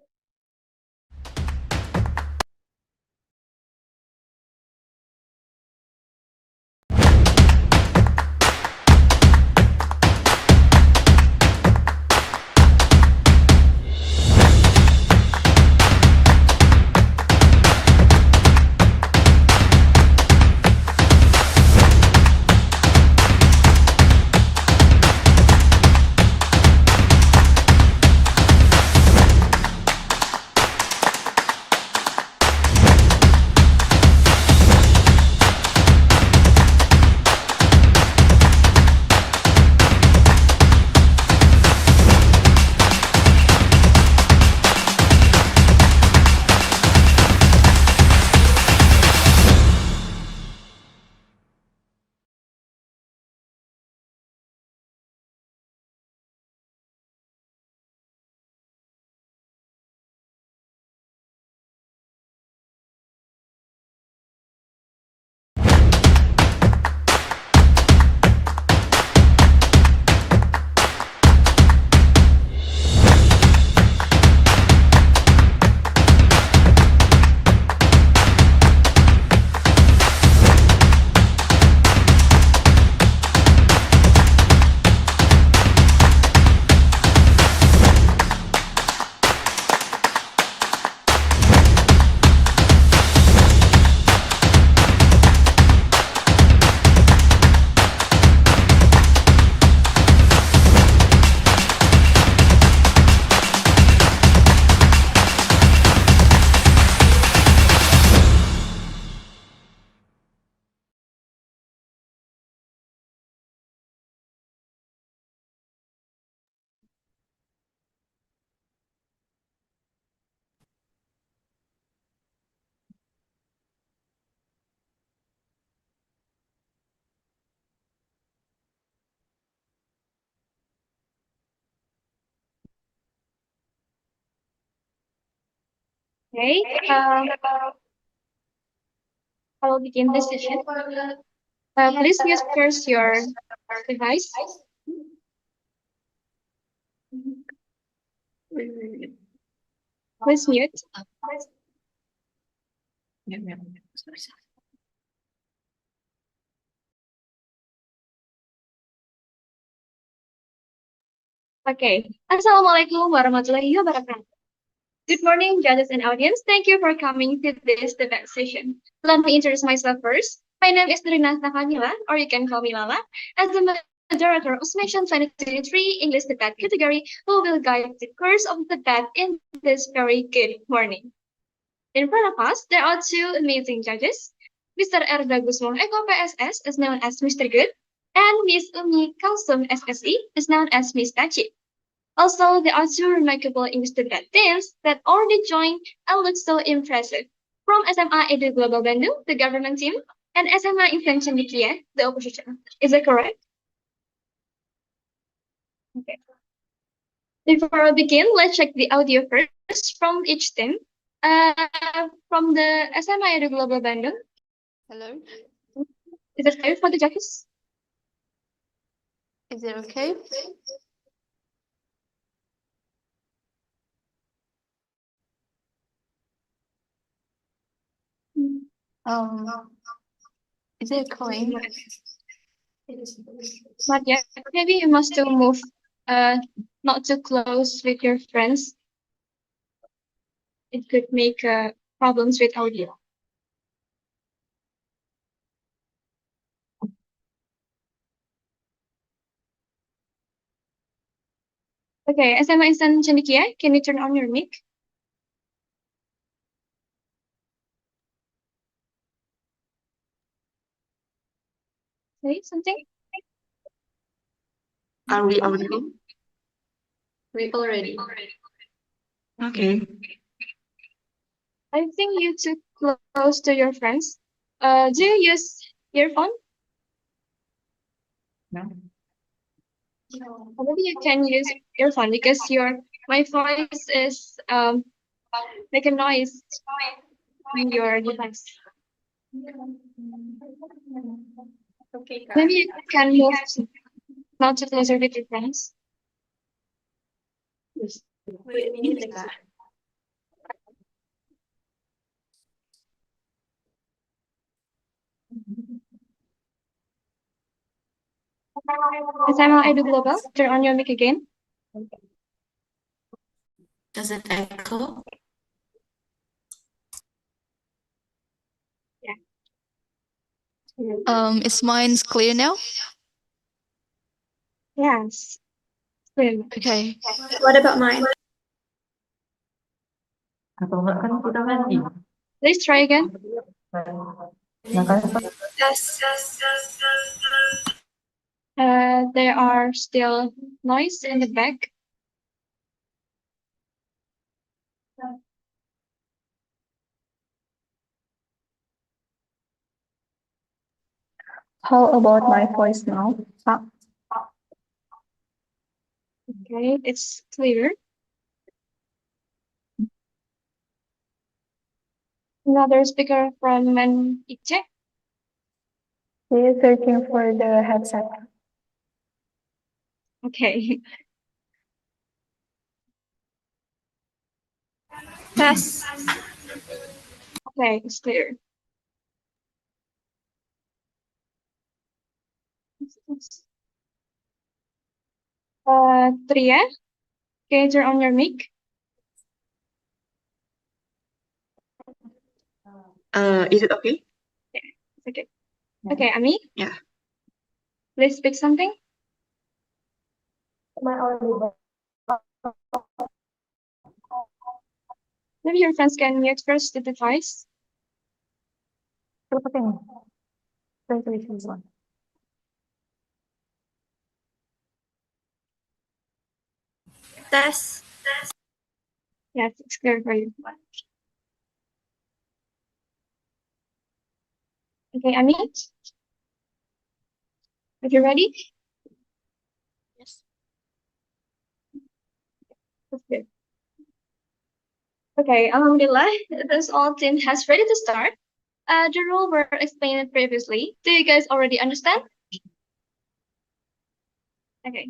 Okay. I will begin this session. Please mute first your device. Please mute. Okay. Assalamualaikum warahmatullahi wabarakatuh. Good morning, judges and audience. Thank you for coming to this debate session. Let me introduce myself first. My name is Nurina Nakamila, or you can call me Lala, as the moderator of Smention 2023 English debate category, who will guide the course of the debate in this very good morning. In front of us, there are two amazing judges. Mr. Erda Gusmo Eko PSS is known as Mr. Good, and Miss Umi Kalsum SSE is known as Miss Tachi. Also, there are two remarkable English debate teams that already joined and look so impressive. From SMA Edu Global Bandung, the government team, and SMA Smention the opposition. Is that correct? Okay. Before we begin, let's check the audio first from each team. From the SMA Edu Global Bandung. Hello, Is it clear for the judges? is it okay? Is it going? Not yet. Maybe you must still move not too close with your friends. It could make problems with audio. Okay, SMA Insan Cendekia, can you turn on your mic? Say something. Are we already? We already. Okay. I think you too close to your friends. Do you use earphone? No. Maybe you can use earphone because my voice is make a noise on your device. Okay, Maybe you can move Not too closer with your friends. Wait, minute kah? SMA Edu Global, turn on your mic again. Does it echo? Is mine clear now? Yes. Clear. Okay. What about mine? Atau enggak kan kita ganti. Let's try again. Nah, kan Yes. There are still noise in the back. How about my voice now? Okay, it's clear. Another speaker from Iche. He is searching for the headset. Okay. Test. Okay, it's clear. Tria, can you turn on your mic? Is it okay? Yeah, it's okay. Okay, Ami? Yeah. Please speak something. Am I audible? Maybe your friends can mute first the device. Test. Yes, it's clear for you. Okay, Ami? Are you ready? Yes. That's good. Okay, Alhamdulillah, this all team has ready to start. The rule were explained previously. Do you guys already understand? Okay.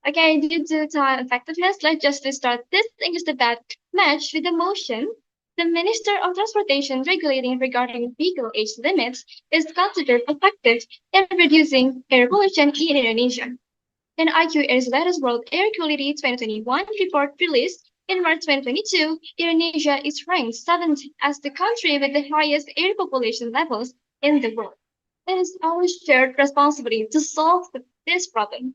Okay, due to time effectiveness, let's just start this English debate match with the motion. The Minister of Transportation regulating regarding vehicle age limits is considered effective in reducing air pollution in Indonesia. An IQ Air's latest World Air Quality 2021 report released in March 2022, Indonesia is ranked 7th as the country with the highest air population levels in the world. It is our shared responsibility to solve this problem.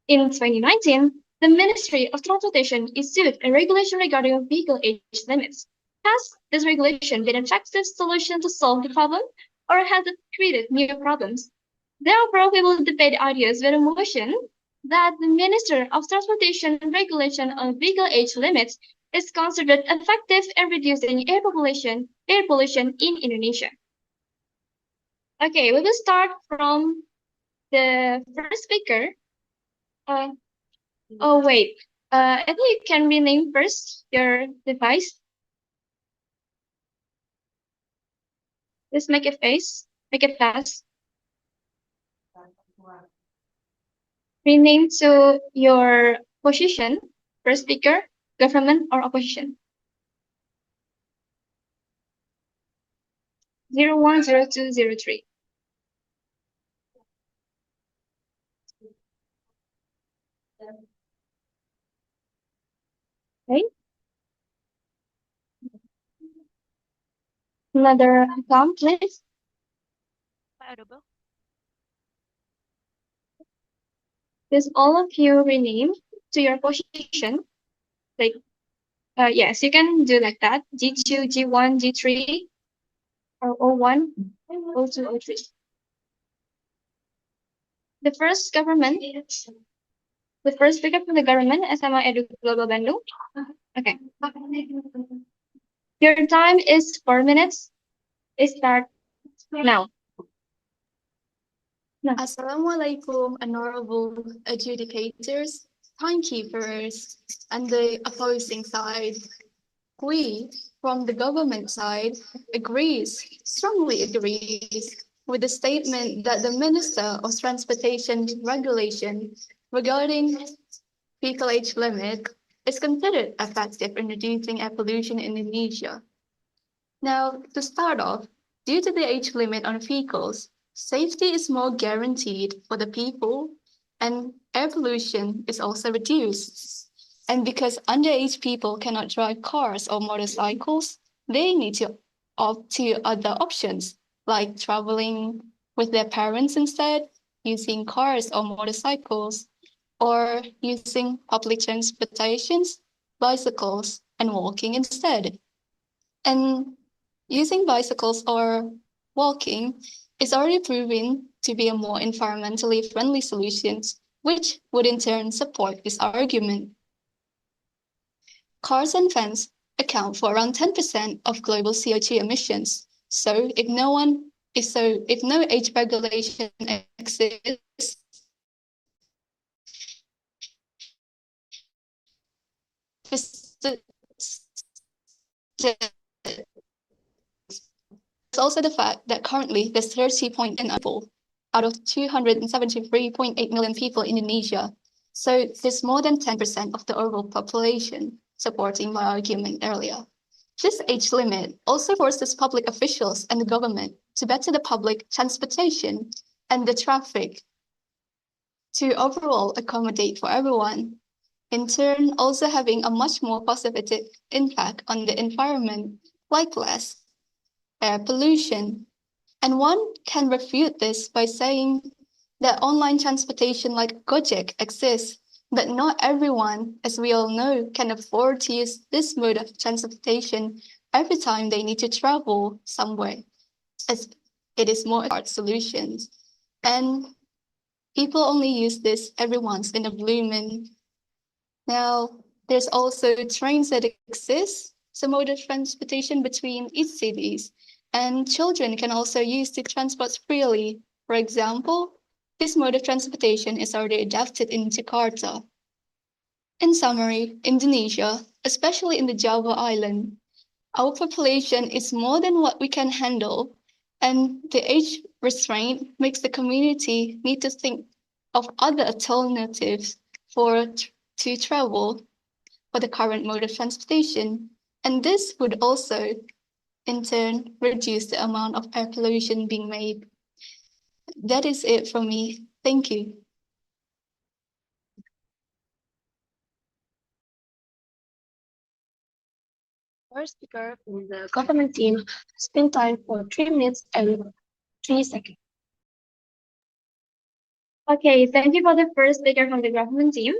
In 2019, the Ministry of Transportation issued a regulation regarding vehicle age limits. Has this regulation been an effective solution to solve the problem, or has it created new problems? Therefore, we will debate ideas with a motion that the Minister of Transportation regulation on vehicle age limits is considered effective in reducing air pollution in Indonesia. Okay, we will start from the first speaker. Oh wait, I think you can rename first your device. Just make it fast. Rename to your position, first speaker, government or opposition. 010203. Okay. Another account, please. Please all of you rename to your position. Like, yes, you can do like that. G2, G1, G3, or O1, O2, O3. The first speaker from the government, SMA Edu Global Bandung. Okay. Your time is 4 minutes. Start now. Assalamualaikum, honorable adjudicators, timekeepers, and the opposing side. We, from the government side, strongly agrees with the statement that the Minister of Transportation regulation regarding vehicle age limit, is considered effective in reducing air pollution in Indonesia. Now, to start off, due to the age limit on vehicles, safety is more guaranteed for the people and air pollution is also reduced. And because underage people cannot drive cars or motorcycles, they need to opt to other options like traveling with their parents instead, using cars or motorcycles, or using public transportations, bicycles, and walking instead. And using bicycles or walking is already proven to be a more environmentally friendly solution, which would in turn support this argument. Cars and vans account for around 10% of global CO2 emissions. So if no age regulation exists, There's also the fact that currently there's 30.9 people out of 273.8 million people in Indonesia. So there's more than 10% of the overall population, supporting my argument earlier. This age limit also forces public officials and the government to better the public transportation and the traffic to overall accommodate for everyone, in turn also having a much more positive impact on the environment, like less air pollution. And one can refute this by saying that online transportation like Gojek exists, but not everyone, as we all know, can afford to use this mode of transportation every time they need to travel somewhere, as it is more hard solutions. And people only use this every once in a blue moon. Now, there's also trains that exist, so mode of transportation between each cities, and children can also use to transport freely. For example, this mode of transportation is already adapted in Jakarta. In summary, Indonesia, especially in the Java Island, our population is more than what we can handle, and the age restraint makes the community need to think of other alternatives to travel for the current mode of transportation. And this would also, in turn, reduce the amount of air pollution being made. That is it from me. Thank you. First speaker from the government team spend time for 3 minutes and 3 seconds. Okay, thank you for the first speaker from the government team.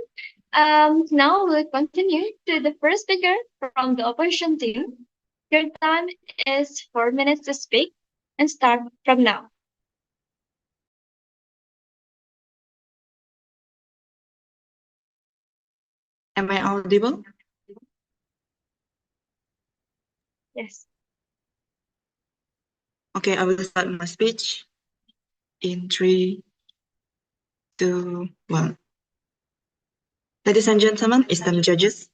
Now we'll continue to the first speaker from the opposition team. Your time is 4 minutes to speak and start from now. Am I audible? Yes. Okay, I will start my speech in 3, 2, 1. Ladies and gentlemen, esteemed judges,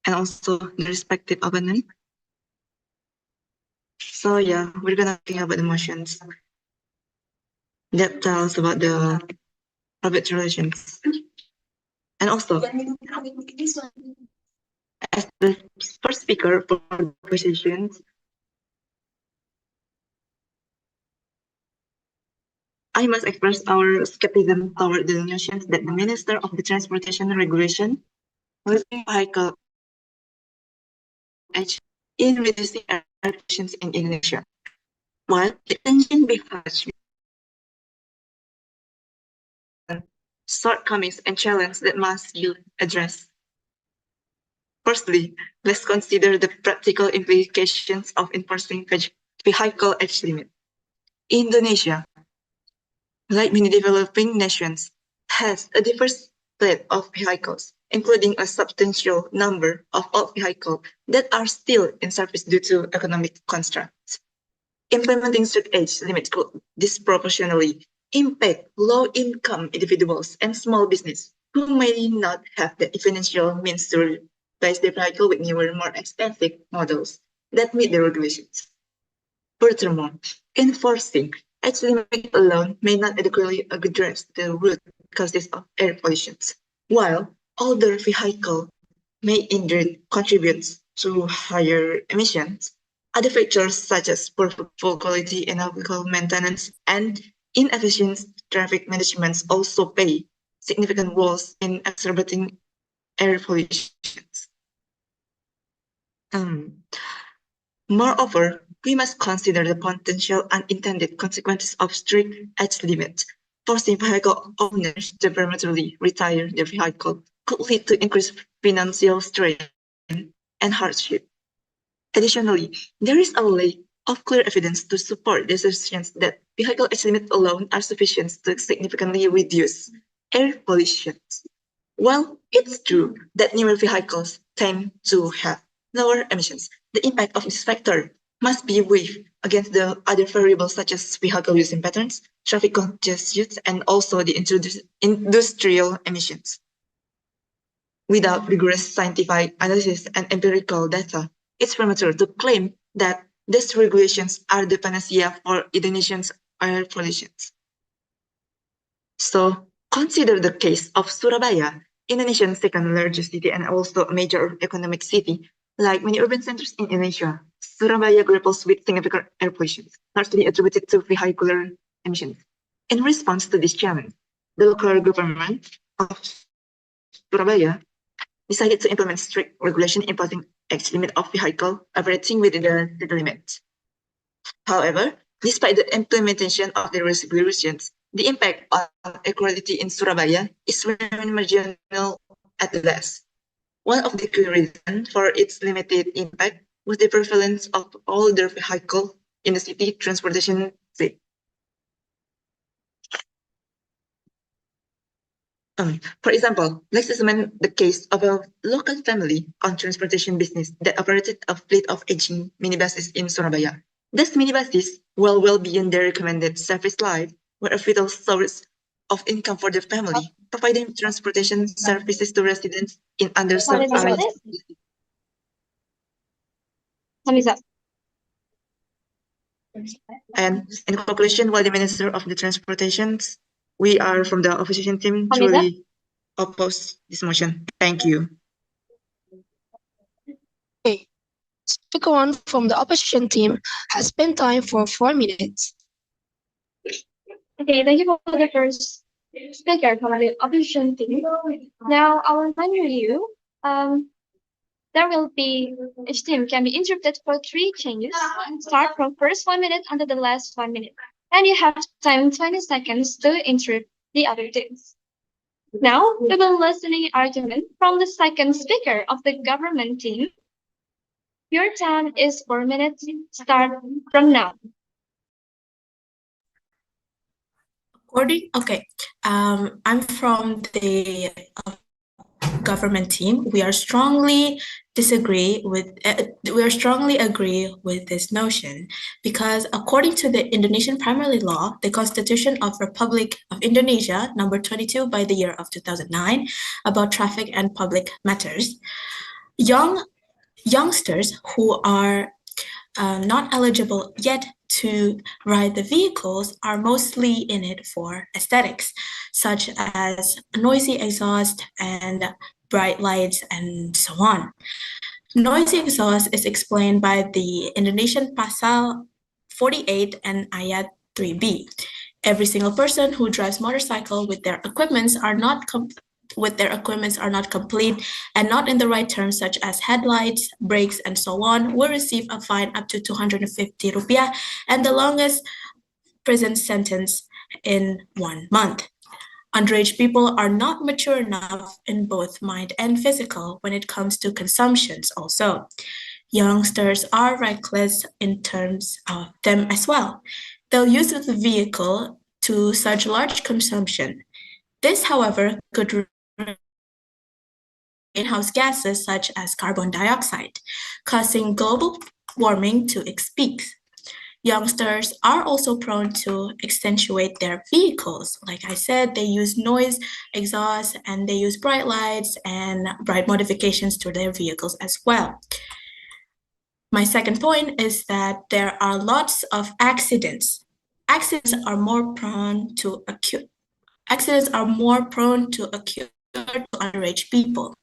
and also the respected opponent. So yeah, we're gonna think about the motions that tells about the public relations. And also, as the first speaker for the opposition, I must express our skepticism toward the notions that the Minister of the Transportation Regulation will vehicle in reducing air pollution in Indonesia. While the intention behind shortcomings and challenges that must be addressed. Firstly, let's consider the practical implications of enforcing vehicle age limit. Indonesia, like many developing nations, has a diverse fleet of vehicles, including a substantial number of old vehicles that are still in service due to economic constraints. Implementing strict age limits could disproportionately impact low-income individuals and small business who may not have the financial means to replace their vehicle with newer, more expensive models that meet the regulations. Furthermore, enforcing age limit alone may not adequately address the root causes of air pollution. While older vehicles may indeed contribute to higher emissions, other factors such as poor fuel quality and vehicle maintenance and inefficient traffic management also play significant roles in exacerbating air pollution. Moreover, we must consider the potential unintended consequences of strict age limits. Forcing vehicle owners to prematurely retire their vehicle could lead to increased financial strain and hardship. Additionally, there is a lack of clear evidence to support the assertions that vehicle age limits alone are sufficient to significantly reduce air pollution. While it's true that newer vehicles tend to have lower emissions, the impact of this factor must be weighed against the other variables such as vehicle using patterns, traffic congestion, and also the industrial emissions. Without rigorous scientific analysis and empirical data, it's premature to claim that these regulations are the panacea for Indonesia's air pollution. So, consider the case of Surabaya, Indonesia's second largest city and also a major economic city. Like many urban centers in Indonesia, Surabaya grapples with significant air pollution, largely attributed to vehicular emissions. In response to this challenge, the local government of Surabaya decided to implement strict regulation imposing age limit of vehicle operating within the city limit. However, despite the implementation of the regulations, the impact on air quality in Surabaya is very marginal at best. One of the key reasons for its limited impact was the prevalence of older vehicles in the city transportation fleet. For example, let's examine the case of a local family-owned transportation business that operated a fleet of aging minibuses in Surabaya. These minibuses, well beyond their recommended service life, were a vital source of income for the family, providing transportation services to residents in underserved areas. And in conclusion, while the Minister of the Transportations, we are from the opposition team truly oppose this motion. Thank you. Okay. Speaker one from the opposition team has spent time for 4 minutes. Okay, thank you for the first speaker from the opposition team. Now, I will remind you, there will be, each team can be interrupted for 3 changes, start from first 1 minute until the last 1 minute. And you have time 20 seconds to interrupt the other teams. Now, we will listening argument from the second speaker of the government team. Your time is 4 minutes, start from now. I'm from the government team. We are strongly agree with this notion because according to the Indonesian primary law, the Constitution of Republic of Indonesia, number 22 by the year of 2009, about traffic and public matters, youngsters who are not eligible yet to ride the vehicles are mostly in it for aesthetics, such as noisy exhaust and bright lights and so on. Noisy exhaust is explained by the Indonesian Pasal 48 and Ayat 3B. Every single person who drives motorcycle with their equipments are not complete and not in the right terms, such as headlights, brakes, and so on, will receive a fine up to 250 rupiah and the longest prison sentence in 1 month. Underage people are not mature enough in both mind and physical when it comes to consumptions also. Youngsters are reckless in terms of them as well. They'll use the vehicle to such large consumption. This, however, could greenhouse gases such as carbon dioxide, causing global warming to its peaks. Youngsters are also prone to accentuate their vehicles. Like I said, they use noise, exhaust, and they use bright lights and bright modifications to their vehicles as well. My second point is that there are lots of accidents. Accidents are more prone to Accidents are more prone to occur to underage people.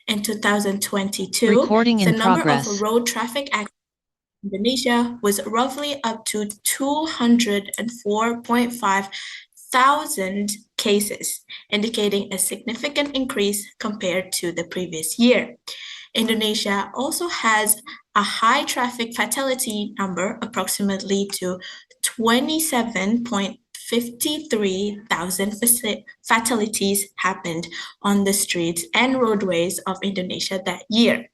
In 2022, Recording the in number progress. of road traffic accidents in Indonesia was roughly up to 204.5 thousand cases, indicating a significant increase compared to the previous year. Indonesia also has a high traffic fatality number, approximately to 27.53 thousand fatalities happened on the streets and roadways of Indonesia that year.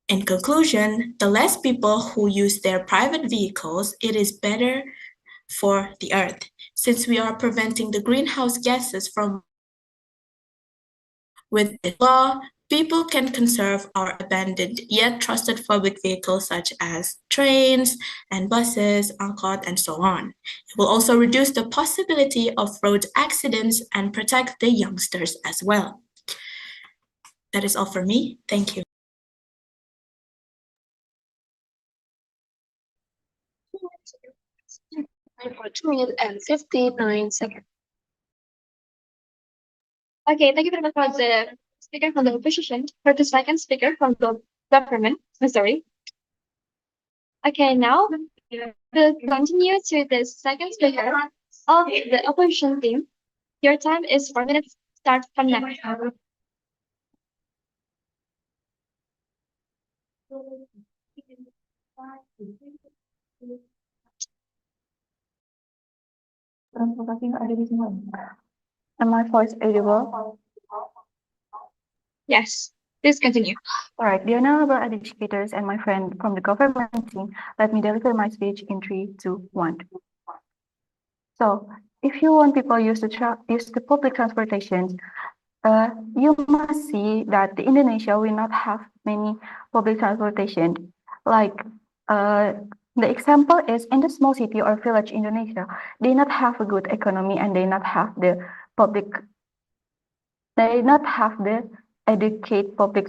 In conclusion, the less people who use their private vehicles, it is better for the earth, since we are preventing the greenhouse gases from. With this law, people can conserve our abandoned yet trusted public vehicles such as trains and buses, angkot, and so on. It will also reduce the possibility of road accidents and protect the youngsters as well. That is all for me. Thank you. For 2 minutes and 59 seconds. Okay, thank you very much for the speaker from the opposition. For the second speaker from the government, sorry. Okay, now we'll continue to the second speaker of the opposition team. Your time is 4 minutes. Start from now. Transportasi nggak ada di semua. Am I voice audible? Yes, please continue. All right, dear honorable educators and my friend from the government team, let me deliver my speech in 3, 2, 1. So, if you want people use the public transportation, you must see that the Indonesia will not have many public transportation. Like the example is in the small city or village Indonesia, they not have a good economy and they not have the educate public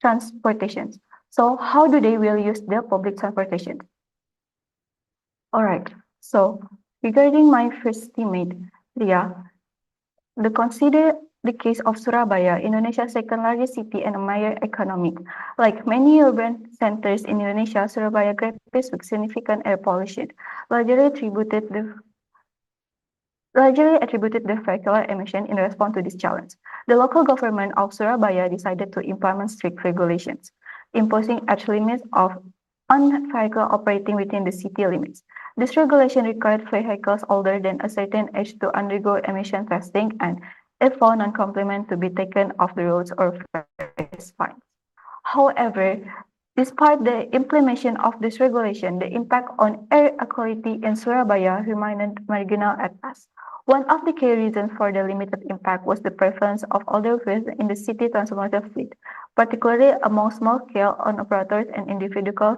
transportation. So how do they will use the public transportation? All right. So regarding my first teammate, Ria, consider the case of Surabaya, Indonesia's second largest city and a major economic. Like many urban centers in Indonesia, Surabaya grapples with significant air pollution, largely attributed the vehicular emission in response to this challenge. The local government of Surabaya decided to implement strict regulations, imposing age limits on vehicles operating within the city limits. This regulation required vehicles older than a certain age to undergo emission testing and, if found non-compliant, to be taken off the roads or face fines. However, despite the implementation of this regulation, the impact on air quality in Surabaya remained marginal at best. One of the key reasons for the limited impact was the prevalence of older vehicles in the city transportation fleet, particularly among small-scale operators and individual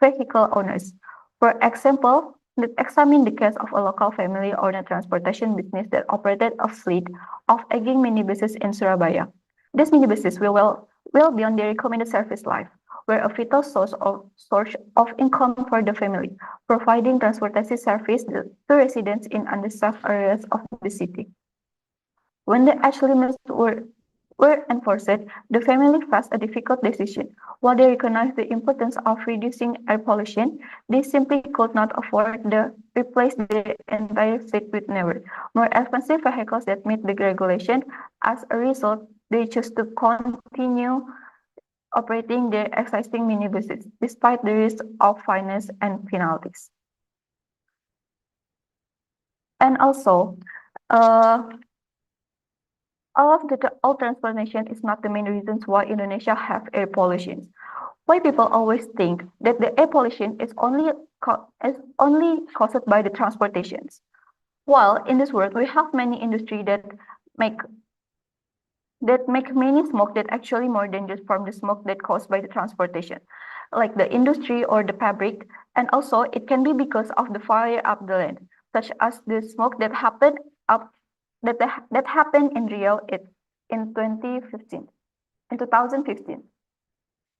vehicle owners. For example, let's examine the case of a local family-owned transportation business that operated a fleet of egging minibuses in Surabaya. These minibuses will well beyond their recommended service life, were a vital source of income for the family, providing transportation service to residents in underserved areas of the city. When the age limits were enforced, the family faced a difficult decision. While they recognized the importance of reducing air pollution, they simply could not afford to replace their entire fleet with newer, more expensive vehicles that meet the regulation. As a result, they chose to continue operating their existing minibuses, despite the risk of fines and penalties. And also, all transportation is not the main reasons why Indonesia have air pollution. Why people always think that the air pollution is only caused by the transportations. While in this world, we have many industries that make many smoke that actually more dangerous from the smoke that caused by the transportation, like the industry or the fabric, and also it can be because of the fire up the land, such as the smoke that happened in Rio in 2015,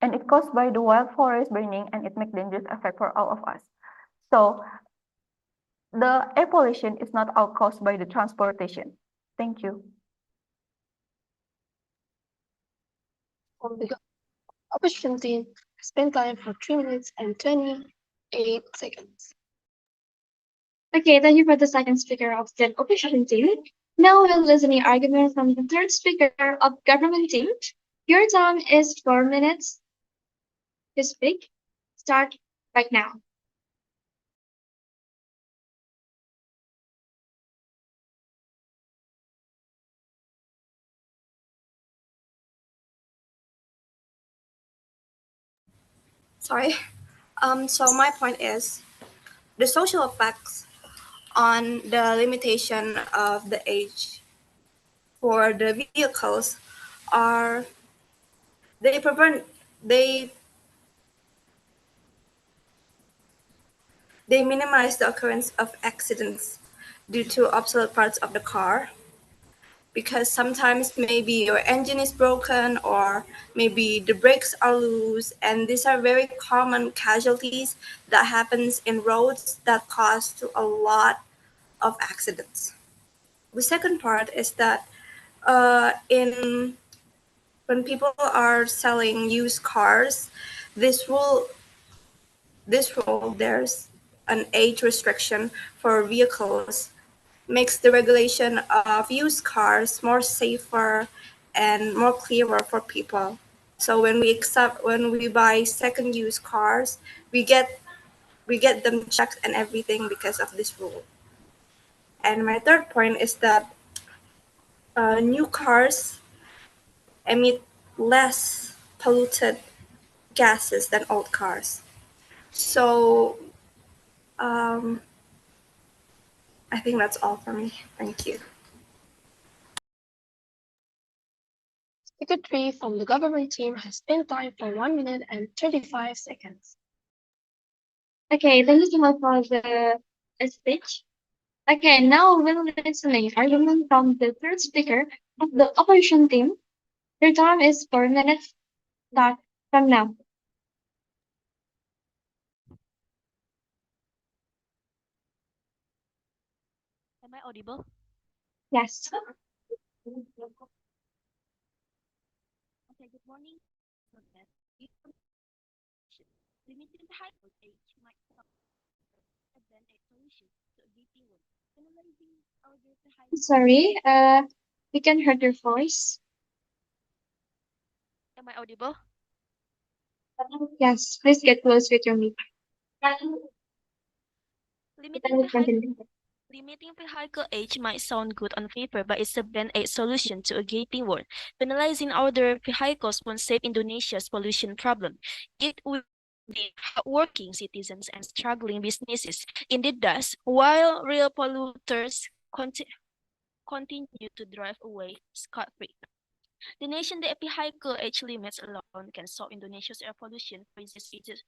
and it caused by the wild forest burning, and it makes dangerous effect for all of us. So The air pollution is not all caused by the transportation. Thank you. From the opposition team, spend time for 3 minutes and 28 seconds. Okay, thank you for the second speaker of the opposition team. Now we'll listen to argument from the third speaker of government team. Your time is 4 minutes to speak. Start right now. Sorry. So my point is the social effects on the limitation of the age for the vehicles are they prevent they they minimize the occurrence of accidents due to obsolete parts of the car, because sometimes maybe your engine is broken or maybe the brakes are loose, and these are very common casualties that happens in roads that cause to a lot of accidents. The second part is that in when people are selling used cars, this rule there's an age restriction for vehicles, makes the regulation of used cars more safer and more clearer for people. So when we buy second used cars, we get them checked and everything because of this rule. And my third point is that new cars emit less polluted gases than old cars. So I think that's all for me. Thank you. Speaker 3 from the government team has spent time for 1 minute and 35 seconds. Okay, thank you so much for the speech. Okay, now we'll listen to argument from the third speaker of the opposition team. Your time is 4 minutes. Start from now. Am I audible? Yes. Okay, good morning. Limiting the height of age might help and then a solution to a dating one. Penalizing older to high. Sorry, we can hear your voice. Am I audible? Yes, please get close with your mic. Limiting vehicle age might sound good on paper, but it's a band-aid solution to a gaping wound. Penalizing older vehicles won't save Indonesia's pollution problem. It will be hardworking citizens and struggling businesses. Indeed does, while real polluters continue to drive away scot-free. The nation that vehicle age limits alone can solve Indonesia's air pollution crisis is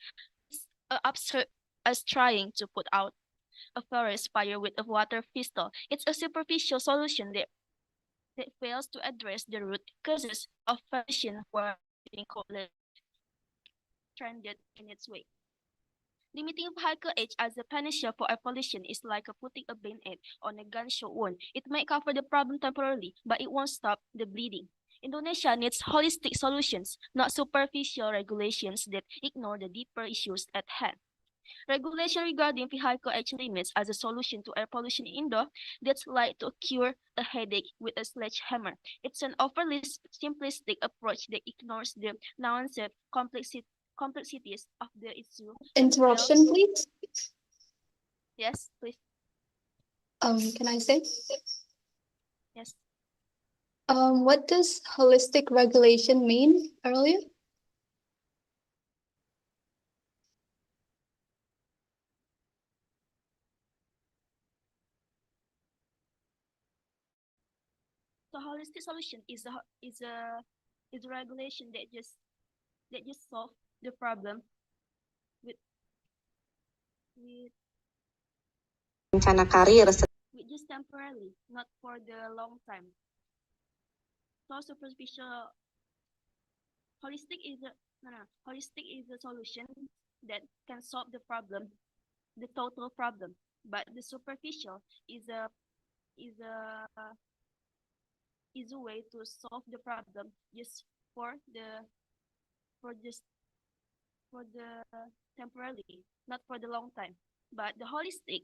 absurd as trying to put out a forest fire with a water pistol. It's a superficial solution that fails to address the root causes of pollution while being stranded in its way. Limiting vehicle age as a panacea for air pollution is like putting a band-aid on a gunshot wound. It may cover the problem temporarily, but it won't stop the bleeding. Indonesia needs holistic solutions, not superficial regulations that ignore the deeper issues at hand. Regulation regarding vehicle age limits as a solution to air pollution in Indo, that's like to cure a headache with a sledgehammer. It's an overly simplistic approach that ignores the nuanced complexities of the issue. Interruption, please. Yes, please. Can I say? Yes. What does holistic regulation mean earlier? So holistic solution is a regulation that just solve the problem with just temporarily, not for the long time. So superficial holistic is a solution that can solve the problem, the total problem, but the superficial is a way to solve the problem just for the for just for the temporarily, not for the long time. But the holistic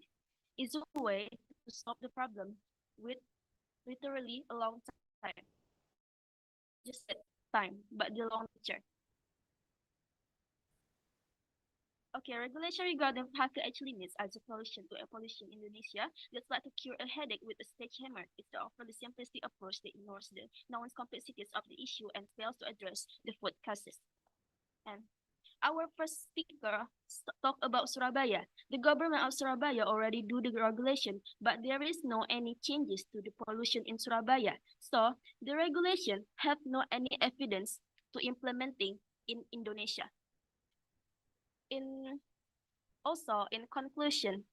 is a way to solve the problem with literally a long time. Just that time, but the long nature. Okay, regulation regarding vehicle age limits as a solution to air pollution in Indonesia that's like to cure a headache with a sledgehammer. It's to offer the simplistic approach that ignores the known complexities of the issue and fails to address the food causes. And our first speaker talk about Surabaya. The government of Surabaya already do the regulation, but there is no any changes to the pollution in Surabaya. So the regulation have no any evidence to implementing in Indonesia. In conclusion,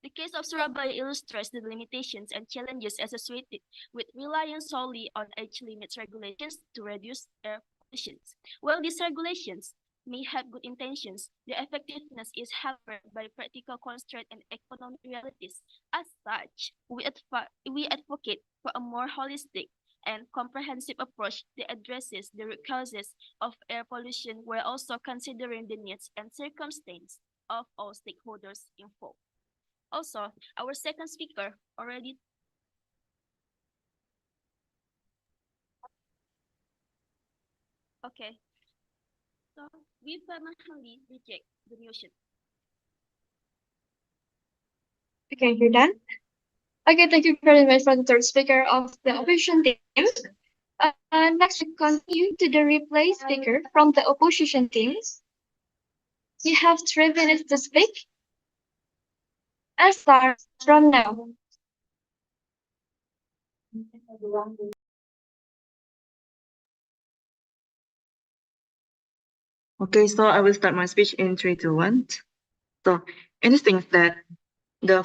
the case of Surabaya illustrates the limitations and challenges associated with relying solely on age limits regulations to reduce air pollution. While these regulations may have good intentions, their effectiveness is hampered by practical constraints and economic realities. As such, we advocate for a more holistic and comprehensive approach that addresses the root causes of air pollution while also considering the needs and circumstances of all stakeholders involved. Also, our second speaker already okay. So we permanently reject the notion. Okay, you're done. Okay, thank you very much for the third speaker of the opposition team. Next, we continue to the replay speaker from the opposition teams. You have 3 minutes to speak and start from now. Okay, so I will start my speech in 3, 2, 1. So, anything that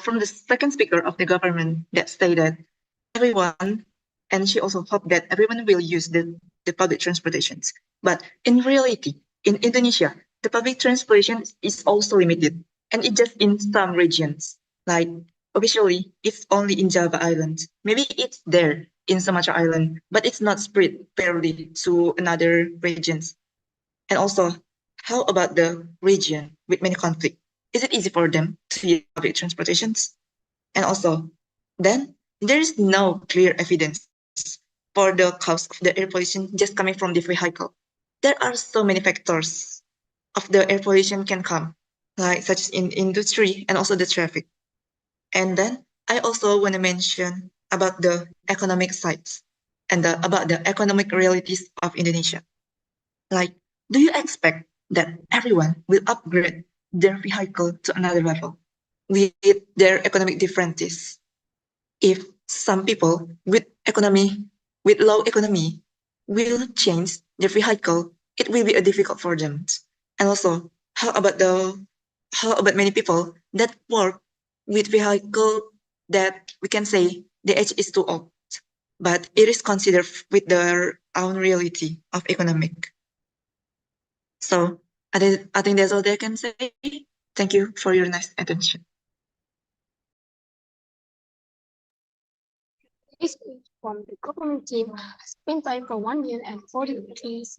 from the second speaker of the government that stated everyone, and she also hoped that everyone will use the public transportations. But in reality, in Indonesia, the public transportation is also limited, and it just in some regions. Like officially, it's only in Java Island. Maybe it's there in Sumatra Island, but it's not spread fairly to another regions. And also, how about the region with many conflict? Is it easy for them to use public transportations? And also, then there is no clear evidence for the cause of the air pollution just coming from the vehicle. There are so many factors of the air pollution can come, like such as in industry and also the traffic. And then I also want to mention about the economic sides and about the economic realities of Indonesia. Like, do you expect that everyone will upgrade their vehicle to another level with their economic differences? If some people with low economy will change their vehicle, it will be difficult for them. And also, how about many people that work with vehicle that we can say the age is too old, but it is considered with their own reality of economic. So I think that's all I can say. Thank you for your nice attention. This speech from the government team has been time for 1 minute and 40 minutes.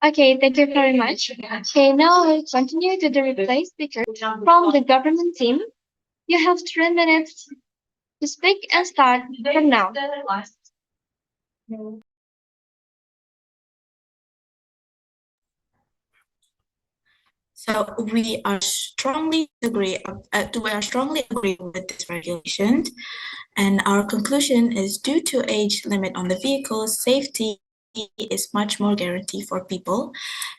Okay, thank you very much. Okay, now we'll continue to the replay speaker from the government team. You have 3 minutes to speak and start from now. So we are strongly agree with this regulation, and our conclusion is due to age limit on the vehicle, safety is much more guaranteed for people,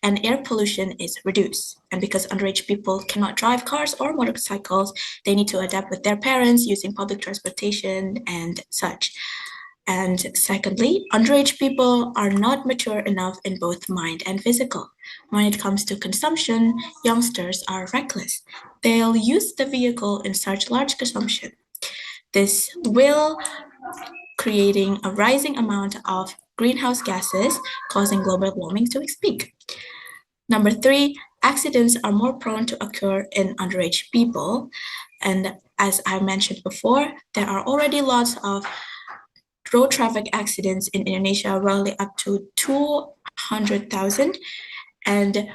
and air pollution is reduced. And because underage people cannot drive cars or motorcycles, they need to adapt with their parents using public transportation and such. And secondly, underage people are not mature enough in both mind and physical. When it comes to consumption, youngsters are reckless. They'll use the vehicle in such large consumption. This will creating a rising amount of greenhouse gases, causing global warming to its peak. Number 3, accidents are more prone to occur in underage people. And as I mentioned before, there are already lots of road traffic accidents in Indonesia, roughly up to 200,000, and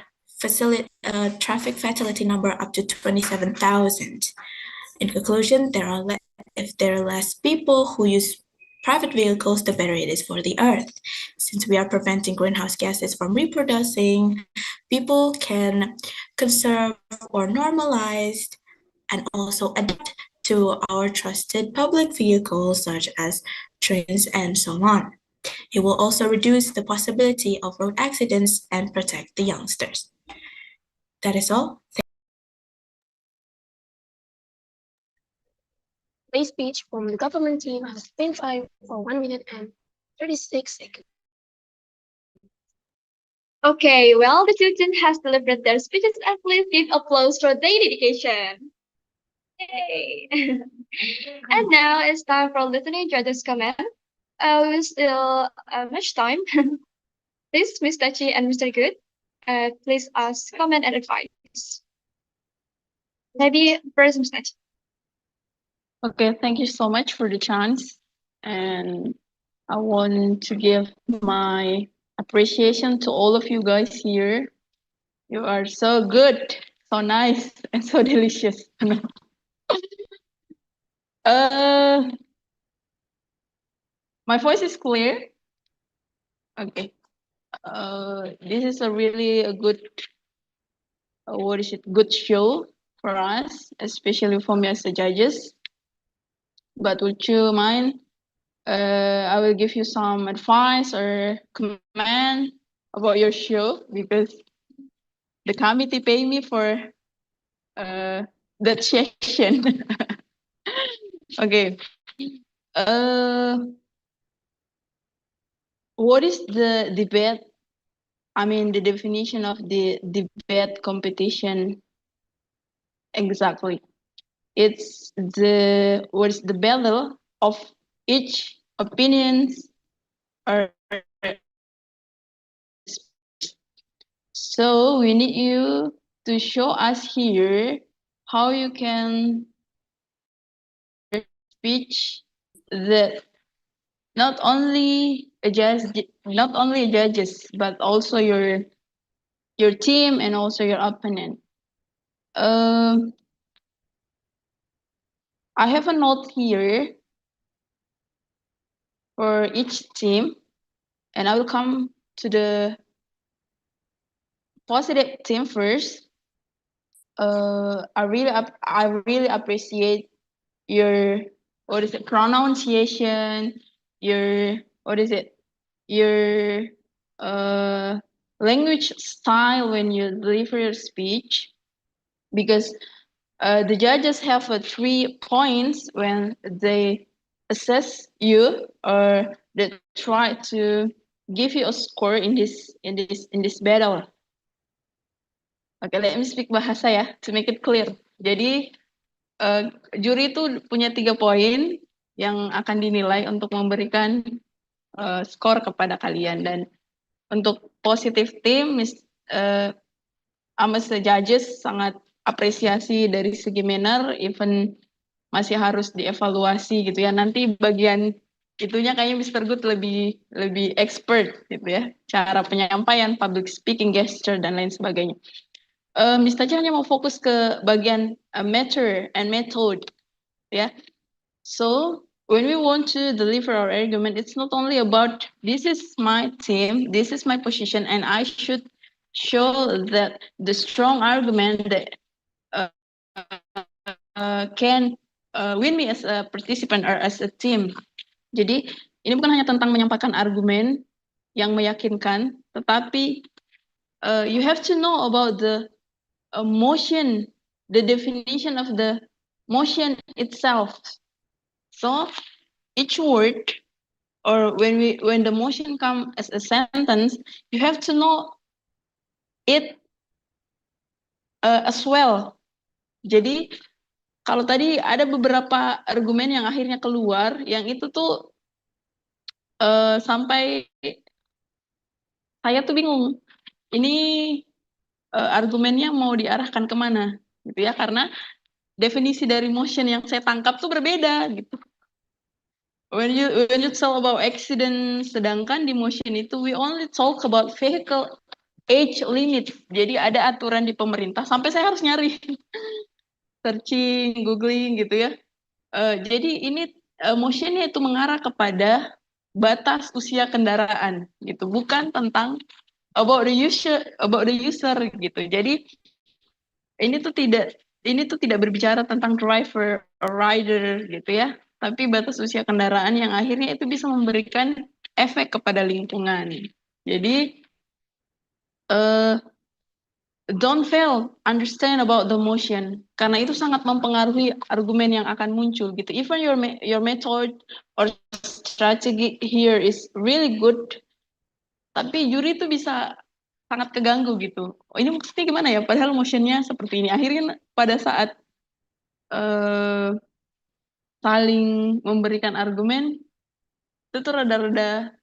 traffic fatality number up to 27,000. In conclusion, if there are less people who use private vehicles, the better it is for the earth. Since we are preventing greenhouse gases from reproducing, people can conserve or normalize and also adapt to our trusted public vehicles such as trains and so on. It will also reduce the possibility of road accidents and protect the youngsters. That is all. Today's speech from the government team has been time for 1 minute and 36 seconds. Okay, well, the student has delivered their speeches and please give applause for their dedication. Yay! And now it's time for listening judges' comment. We still much time. Please, Ms. Tachi and Mr. Good, please ask comment and advice. Maybe first, Ms. Tachi. Okay, thank you so much for the chance. And I want to give my appreciation to all of you guys here. You are so good, so nice, and so delicious. My voice is clear. Okay. This is a really a good, good show for us, especially for me as the judges. But would you mind? I will give you some advice or comment about your show because the committee pay me for that session. Okay. What is the debate? I mean, the definition of the debate competition exactly. It's what is the battle of each opinions or so we need you to show us here how you can speech that not only judges but also your team and also your opponent. I have a note here for each team, and I will come to the positive team first. I really appreciate your pronunciation, your your language style when you deliver your speech, because the judges have 3 points when they assess you or they try to give you a score in this battle. Okay, let me speak bahasa ya to make it clear. Jadi juri itu punya 3 poin yang akan dinilai untuk memberikan skor kepada kalian, dan untuk positive team as the judges sangat apresiasi dari segi manner, even masih harus dievaluasi gitu ya. Nanti bagian itunya kayaknya Mr. Good lebih expert gitu ya, cara penyampaian, public speaking, gesture dan lain sebagainya. Mr. Chan hanya mau fokus ke bagian matter and method ya. So when we want to deliver our argument, it's not only about this is my team, this is my position, and I should show that the strong argument that can win me as a participant or as a team. Jadi ini bukan hanya tentang menyampaikan argumen yang meyakinkan, tetapi you have to know about the motion, the definition of the motion itself. So each word, or when the motion comes as a sentence, you have to know it as well. Jadi kalau tadi ada beberapa argumen yang akhirnya keluar, yang itu tuh sampai saya tuh bingung. Ini argumennya mau diarahkan kemana, gitu ya? Karena definisi dari motion yang saya tangkap tuh berbeda, gitu. When you talk about accident, sedangkan di motion itu we only talk about vehicle age limit. Jadi ada aturan di pemerintah, sampai saya harus nyari, searching, googling gitu ya. Jadi ini motionnya itu mengarah kepada batas usia kendaraan gitu, bukan tentang about the user gitu. Jadi ini tuh tidak berbicara tentang driver or rider gitu ya, tapi batas usia kendaraan yang akhirnya itu bisa memberikan efek kepada lingkungan. Jadi don't fail understand about the motion, karena itu sangat mempengaruhi argumen yang akan muncul gitu. Even your method or strategy here is really good, tapi juri itu bisa sangat keganggu gitu. Oh, ini maksudnya gimana ya? Padahal motionnya seperti ini. Akhirnya pada saat saling memberikan argumen itu tuh rada-rada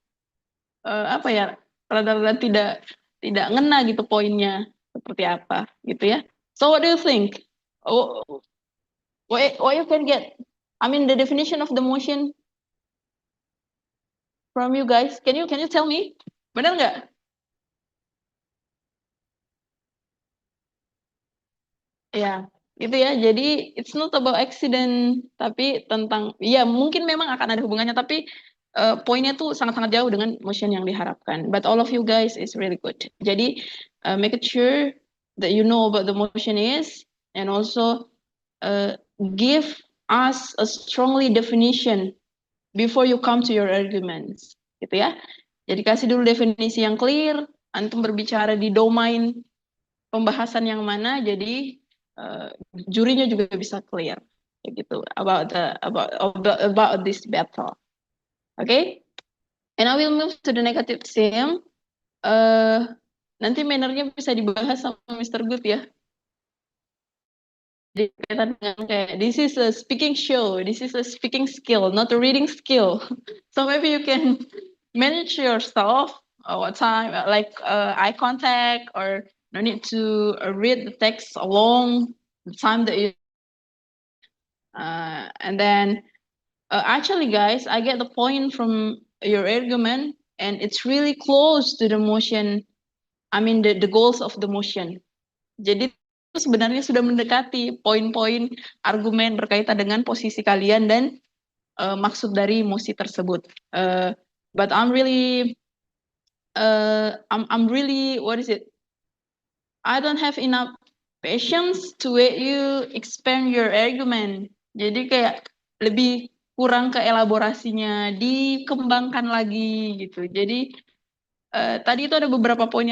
apa ya? Rada-rada tidak ngena gitu poinnya seperti apa gitu ya. So what do you think? What you can get? I mean the definition of the motion from you guys. Can you tell me? Benar nggak? Ya, gitu ya. Jadi it's not about accident, tapi tentang ya mungkin memang akan ada hubungannya, tapi poinnya tuh sangat-sangat jauh dengan motion yang diharapkan. But all of you guys is really good. Jadi make it sure that you know about the motion is, and also give us a strongly definition before you come to your arguments, gitu ya. Jadi kasih dulu definisi yang clear. Antum berbicara di domain pembahasan yang mana, jadi jurinya juga bisa clear gitu about this battle. Okay? And I will move to the negative theme. Nanti mannernya bisa dibahas sama Mr. Good ya. Dikaitan dengan kayak this is a speaking show, this is a speaking skill, not a reading skill. So maybe you can manage yourself what time, like eye contact, or no need to read the text along the time that you and then actually guys, I get the point from your argument, and it's really close to the motion, I mean the goals of the motion. Jadi itu sebenarnya sudah mendekati poin-poin argumen berkaitan dengan posisi kalian dan maksud dari mosi tersebut. But I'm really what is it? I don't have enough patience to let you expand your argument. Jadi kayak lebih kurang ke elaborasinya, dikembangkan lagi gitu. Jadi tadi itu ada beberapa poin